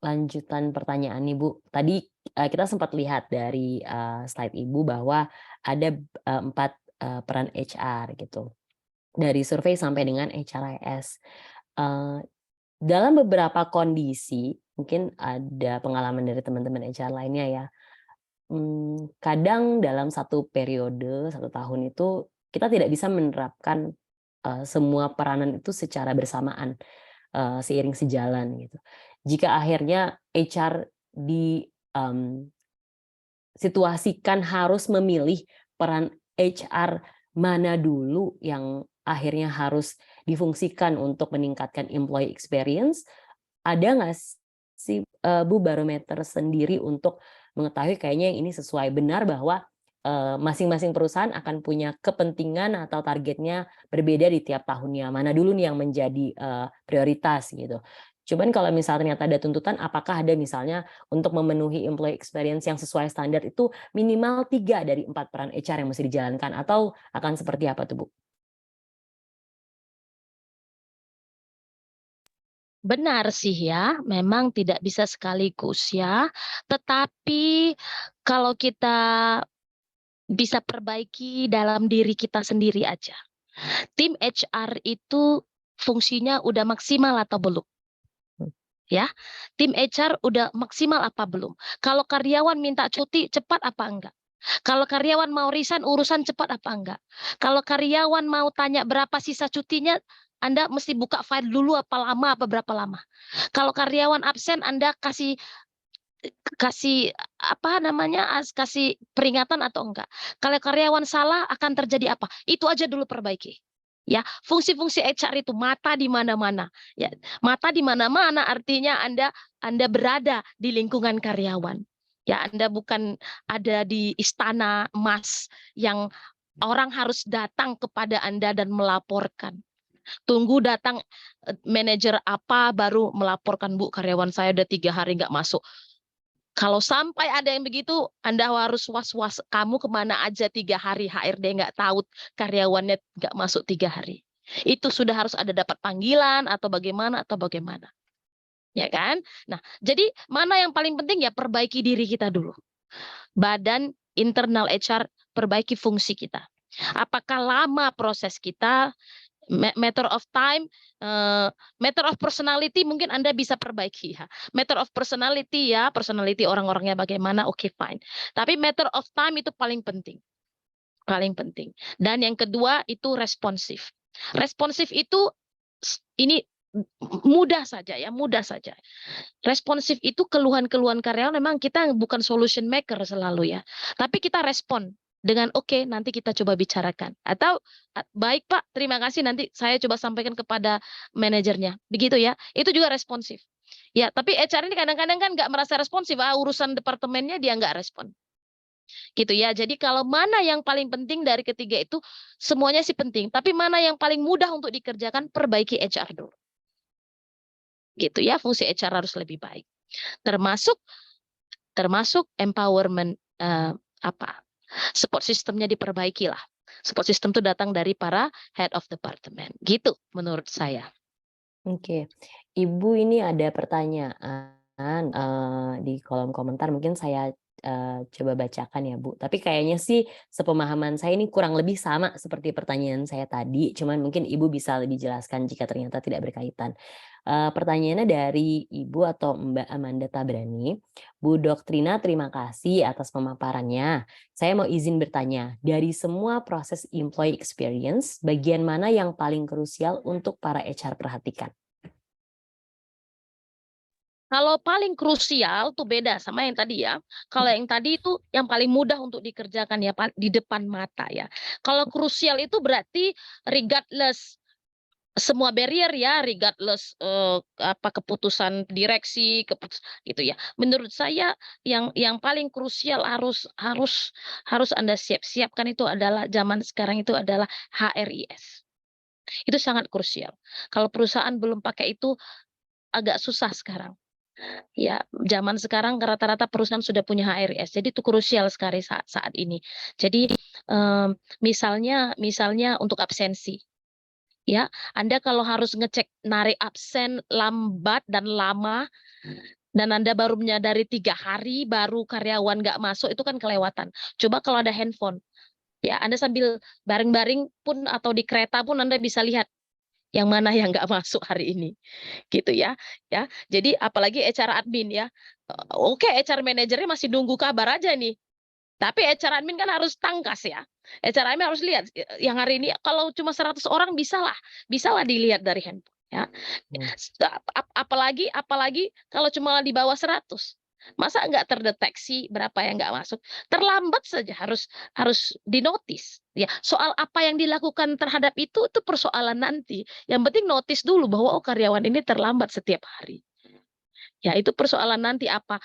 lanjutan pertanyaan nih, Bu. Tadi, kita sempat lihat dari, slide Ibu bahwa ada, 4, peran HR gitu. Dari survei sampai dengan HRIS. Eee, dalam beberapa kondisi, mungkin ada pengalaman dari teman-teman HR lainnya ya, kadang dalam satu periode, 1 tahun itu kita tidak bisa menerapkan, semua peranan itu secara bersamaan, seiring sejalan gitu. Jika akhirnya HR situasikan harus memilih peran HR mana dulu yang akhirnya harus difungsikan untuk meningkatkan employee experience, ada nggak sih, Bu, barometer sendiri untuk mengetahui kayaknya yang ini sesuai, benar bahwa, masing-masing perusahaan akan punya kepentingan atau targetnya berbeda di tiap tahunnya, mana dulu nih yang menjadi, prioritas gitu. Cuman kalau misalnya ternyata ada tuntutan, apakah ada misalnya untuk memenuhi employee experience yang sesuai standar itu minimal 3 dari 4 peran HR yang mesti dijalankan atau akan seperti apa tuh, Bu? Benar sih ya, memang tidak bisa sekaligus ya. Tetapi kalau kita bisa perbaiki dalam diri kita sendiri aja. Tim HR itu fungsinya udah maksimal atau belum? Ya, tim HR udah maksimal apa belum? Kalau karyawan minta cuti cepat apa enggak? Kalau karyawan mau resign urusan cepat apa enggak? Kalau karyawan mau tanya berapa sisa cutinya, Anda mesti buka file dulu apa lama apa berapa lama. Kalau karyawan absen Anda kasih kasih apa namanya kasih peringatan atau enggak. Kalau karyawan salah akan terjadi apa? Itu aja dulu perbaiki. Ya, fungsi-fungsi HR itu mata di mana-mana. Ya, mata di mana-mana artinya Anda berada di lingkungan karyawan. Ya, Anda bukan ada di istana emas yang orang harus datang kepada Anda dan melaporkan. Tunggu datang manajer apa baru melaporkan, Bu, karyawan saya udah 3 hari nggak masuk. Kalau sampai ada yang begitu, Anda harus was-was. Kamu kemana aja 3 hari, HRD nggak tahu karyawannya nggak masuk 3 hari. Itu sudah harus ada dapat panggilan atau bagaimana. Ya kan? Nah, jadi mana yang paling penting ya perbaiki diri kita dulu. Badan internal HR, perbaiki fungsi kita. Apakah lama proses kita, matter of time, matter of personality mungkin Anda bisa perbaiki ya. Matter of personality ya, personality orang-orangnya bagaimana, oke fine. Tapi matter of time itu paling penting. Paling penting. Dan yang kedua itu responsif. Responsif itu ini mudah saja ya, mudah saja. Responsif itu keluhan-keluhan karyawan memang kita bukan solution maker selalu ya. Tapi kita respon dengan oke, nanti kita coba bicarakan. Atau baik Pak, terima kasih nanti saya coba sampaikan kepada manajernya. Begitu ya. Itu juga responsif. Ya, tapi HR ini kadang-kadang kan nggak merasa responsif, urusan departemennya dia nggak respon. Gitu ya. Jadi kalau mana yang paling penting dari ketiga itu semuanya sih penting, tapi mana yang paling mudah untuk dikerjakan perbaiki HR dulu. Gitu ya, fungsi HR harus lebih baik. termasuk empowerment, support sistemnya diperbaiki lah. Support system itu datang dari para head of department, gitu menurut saya. Oke, Ibu ini ada pertanyaan di kolom komentar, mungkin saya coba bacakan ya Bu. Tapi kayaknya sih sepemahaman saya ini kurang lebih sama seperti pertanyaan saya tadi, cuman mungkin Ibu bisa lebih jelaskan jika ternyata tidak berkaitan. Pertanyaannya dari Ibu atau Mbak Amanda Tabrani, Bu Doktrina terima kasih atas pemaparannya. Saya mau izin bertanya, dari semua proses employee experience, bagian mana yang paling krusial untuk para HR perhatikan? Kalau paling krusial tuh beda sama yang tadi ya. Kalau yang tadi itu yang paling mudah untuk dikerjakan ya di depan mata ya. Kalau krusial itu berarti regardless semua barrier ya, regardless keputusan direksi, gitu ya. Menurut saya yang paling krusial harus Anda siapkan itu adalah zaman sekarang itu adalah HRIS. Itu sangat krusial. Kalau perusahaan belum pakai itu agak susah sekarang. Ya, zaman sekarang rata-rata perusahaan sudah punya HRIS, jadi itu krusial sekali saat ini. Jadi, misalnya untuk absensi, ya, Anda kalau harus ngecek narik absen lambat dan lama, dan Anda baru menyadari 3 hari baru karyawan nggak masuk, itu kan kelewatan. Coba kalau ada handphone, ya Anda sambil baring-baring pun atau di kereta pun Anda bisa lihat, yang mana yang nggak masuk hari ini. Gitu ya. Jadi apalagi HR admin ya, oke HR manajernya masih nunggu kabar aja nih, tapi HR admin kan harus tangkas ya. HR admin harus lihat, yang hari ini kalau cuma 100 orang bisalah dilihat dari handphone ya. Hmm. Apalagi kalau cuma di bawah 100. Masa nggak terdeteksi berapa yang nggak masuk? Terlambat saja harus dinotis. Ya, soal apa yang dilakukan terhadap itu persoalan nanti. Yang penting notis dulu bahwa oh karyawan ini terlambat setiap hari. Ya, itu persoalan nanti apa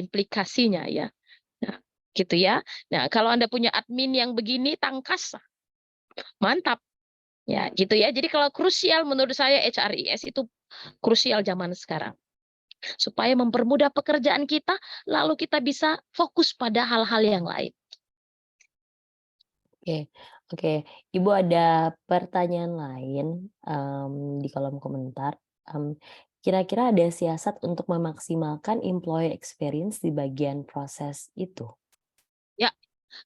implikasinya ya. Nah, gitu ya. Nah, kalau Anda punya admin yang begini tangkas, mantap. Ya, gitu ya. Jadi kalau krusial menurut saya HRIS itu krusial zaman sekarang. Supaya mempermudah pekerjaan kita, lalu kita bisa fokus pada hal-hal yang lain. Oke, oke. Ibu ada pertanyaan lain di kolom komentar. Kira-kira ada siasat untuk memaksimalkan employee experience di bagian proses itu? Ya,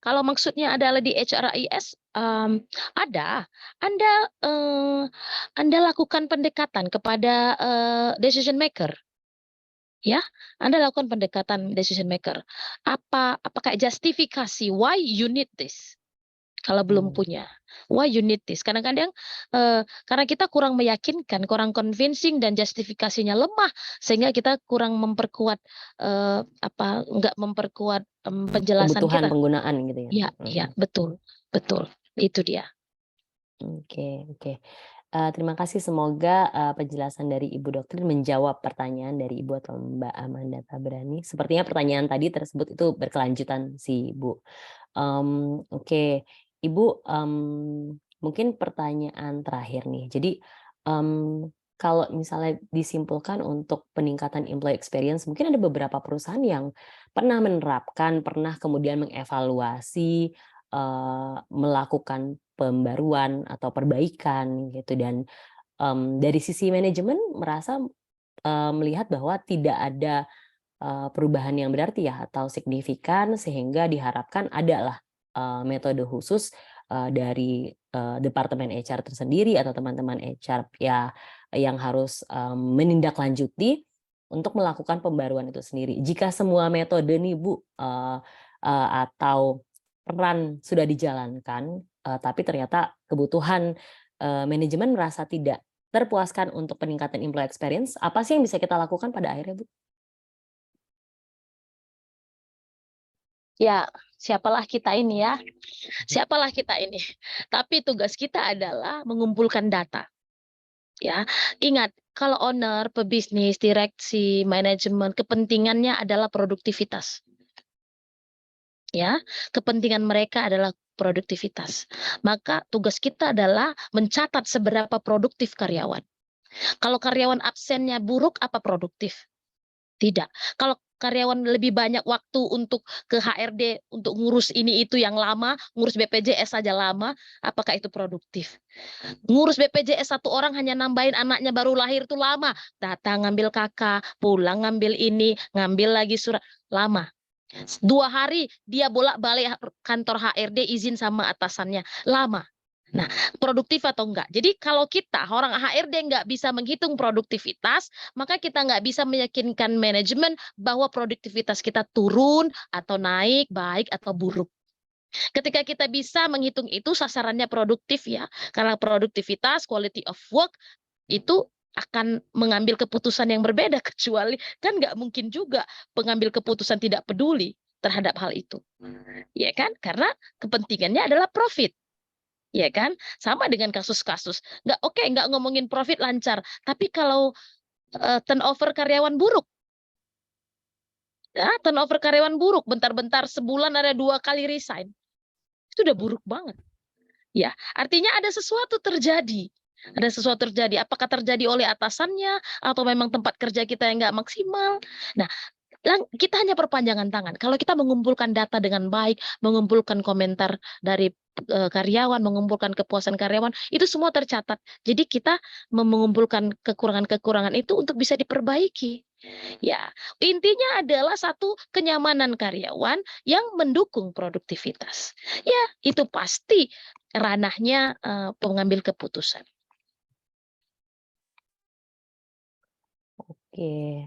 kalau maksudnya adalah di HRIS, ada. Anda Anda lakukan pendekatan kepada decision maker. Ya, Anda lakukan pendekatan decision maker. Apa kayak justifikasi why you need this? Kalau belum punya, why you need this? Kadang-kadang karena kita kurang meyakinkan, kurang convincing dan justifikasinya lemah, sehingga kita kurang memperkuat nggak memperkuat penjelasan Kebutuhan kita. penggunaan gitu ya? Iya, iya, betul, betul. Itu dia. Oke, oke. Terima kasih, semoga penjelasan dari Ibu Doktrin menjawab pertanyaan dari Ibu atau Mbak Amanda Tabrani. Sepertinya pertanyaan tadi tersebut itu berkelanjutan sih, Bu. Oke, Ibu, mungkin pertanyaan terakhir nih. Jadi, kalau misalnya disimpulkan untuk peningkatan employee experience, mungkin ada beberapa perusahaan yang pernah menerapkan, pernah kemudian mengevaluasi, melakukan pembaruan atau perbaikan gitu, dan dari sisi manajemen merasa melihat bahwa tidak ada perubahan yang berarti ya atau signifikan, sehingga diharapkan adalah metode khusus dari departemen HR tersendiri atau teman-teman HR ya yang harus menindaklanjuti untuk melakukan pembaruan itu sendiri. Jika semua metode nih Bu atau peran sudah dijalankan, tapi ternyata kebutuhan manajemen merasa tidak terpuaskan untuk peningkatan employee experience, apa sih yang bisa kita lakukan pada akhirnya, Bu? Ya, siapalah kita ini ya? Siapalah kita ini? Tapi tugas kita adalah mengumpulkan data. Ya, ingat kalau owner, pebisnis, direksi, manajemen, kepentingannya adalah produktivitas. Ya, kepentingan mereka adalah produktivitas. Maka tugas kita adalah mencatat seberapa produktif karyawan. Kalau karyawan absennya buruk, apa produktif? Tidak. Kalau karyawan lebih banyak waktu untuk ke HRD, untuk ngurus ini itu yang lama, ngurus BPJS saja lama, apakah itu produktif? Ngurus BPJS satu orang hanya nambahin anaknya baru lahir itu lama. Datang ngambil kakak, pulang ngambil ini, ngambil lagi surat, lama. 2 hari dia bolak-balik kantor HRD izin sama atasannya, lama. Nah, produktif atau enggak? Jadi kalau kita orang HRD nggak bisa menghitung produktivitas, maka kita nggak bisa meyakinkan manajemen bahwa produktivitas kita turun atau naik, baik atau buruk. Ketika kita bisa menghitung itu sasarannya produktif ya, karena produktivitas, quality of work itu akan mengambil keputusan yang berbeda kecuali kan nggak mungkin juga pengambil keputusan tidak peduli terhadap hal itu, ya kan? Karena kepentingannya adalah profit, ya kan? Sama dengan kasus-kasus nggak oke, nggak ngomongin profit lancar, tapi kalau turnover karyawan buruk, ya turnover karyawan buruk, bentar-bentar sebulan ada 2 kali resign, itu udah buruk banget. Ya, artinya ada sesuatu terjadi. Ada sesuatu terjadi. Apakah terjadi oleh atasannya atau memang tempat kerja kita yang nggak maksimal? Nah, kita hanya perpanjangan tangan. Kalau kita mengumpulkan data dengan baik, mengumpulkan komentar dari karyawan, mengumpulkan kepuasan karyawan, itu semua tercatat. Jadi kita mengumpulkan kekurangan-kekurangan itu untuk bisa diperbaiki. Ya, intinya adalah satu kenyamanan karyawan yang mendukung produktivitas. Ya, itu pasti ranahnya pengambil keputusan. Oke,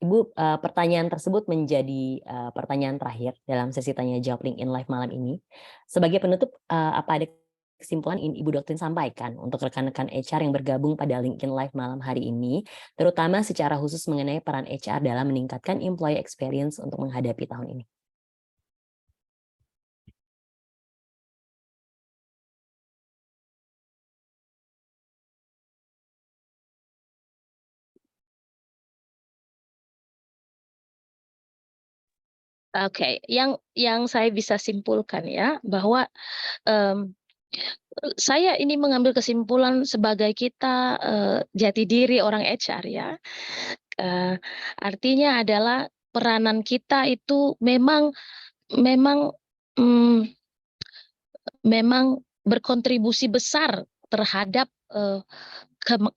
Ibu, pertanyaan tersebut menjadi pertanyaan terakhir dalam sesi tanya jawab LinkedIn Live malam ini. Sebagai penutup, apa ada kesimpulan ingin Ibu Doktrin sampaikan untuk rekan-rekan HR yang bergabung pada LinkedIn Live malam hari ini, terutama secara khusus mengenai peran HR dalam meningkatkan employee experience untuk menghadapi tahun ini? Oke, yang saya bisa simpulkan ya bahwa mmm, saya ini mengambil kesimpulan sebagai kita jati diri orang HR ya, artinya adalah peranan kita itu memang, mmm, memang berkontribusi besar terhadap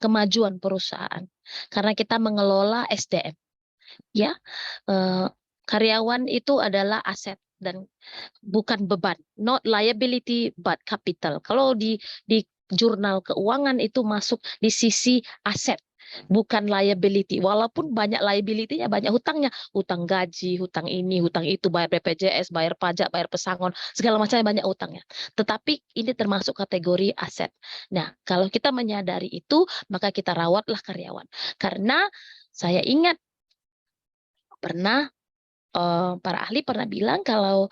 kemajuan perusahaan, karena kita mengelola SDM ya, eee, karyawan itu adalah aset dan bukan beban, not liability but capital. Kalau di jurnal keuangan itu masuk di sisi aset, bukan liability. Walaupun banyak liability-nya, banyak hutangnya, hutang gaji, hutang ini, hutang itu, bayar BPJS, bayar pajak, bayar pesangon, segala macamnya banyak hutangnya. Tetapi ini termasuk kategori aset. Nah, kalau kita menyadari itu, maka kita rawatlah karyawan. Karena saya ingat pernah para ahli pernah bilang kalau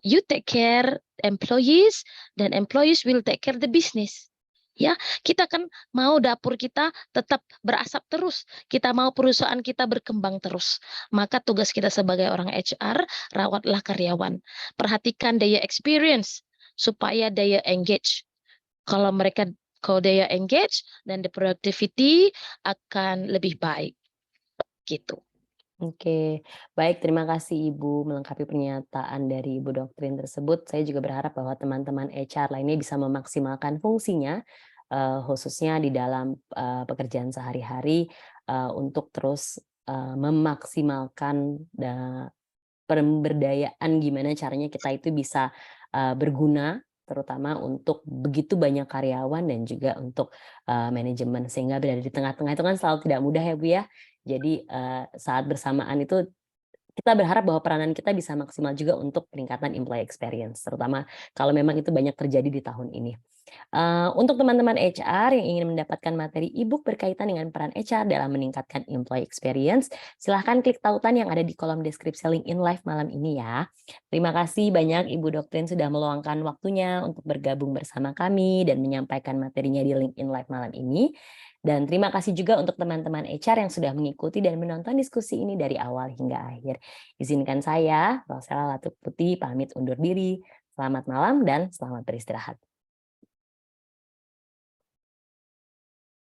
you take care employees dan employees will take care the business. Ya, kita kan mau dapur kita tetap berasap terus. Kita mau perusahaan kita berkembang terus. Maka tugas kita sebagai orang HR, rawatlah karyawan. Perhatikan daya experience supaya daya engage. Kalau daya engage dan the productivity akan lebih baik. Gitu. Oke, baik, terima kasih Ibu melengkapi pernyataan dari Ibu Doktrin tersebut. Saya juga berharap bahwa teman-teman HR lainnya bisa memaksimalkan fungsinya, khususnya di dalam pekerjaan sehari-hari, untuk terus memaksimalkan pemberdayaan gimana caranya kita itu bisa berguna, terutama untuk begitu banyak karyawan dan juga untuk manajemen, sehingga berada di tengah-tengah itu kan selalu tidak mudah ya Bu ya. Jadi saat bersamaan itu kita berharap bahwa peranan kita bisa maksimal juga untuk peningkatan employee experience, terutama kalau memang itu banyak terjadi di tahun ini. Untuk teman-teman HR yang ingin mendapatkan materi e-book berkaitan dengan peran HR dalam meningkatkan employee experience, silahkan klik tautan yang ada di kolom deskripsi LinkedIn Live malam ini ya. Terima kasih banyak Ibu Doktrin sudah meluangkan waktunya untuk bergabung bersama kami dan menyampaikan materinya di LinkedIn Live malam ini. Dan terima kasih juga untuk teman-teman HR yang sudah mengikuti dan menonton diskusi ini dari awal hingga akhir. Izinkan saya, Rosella Latuputi, pamit undur diri. Selamat malam dan selamat beristirahat.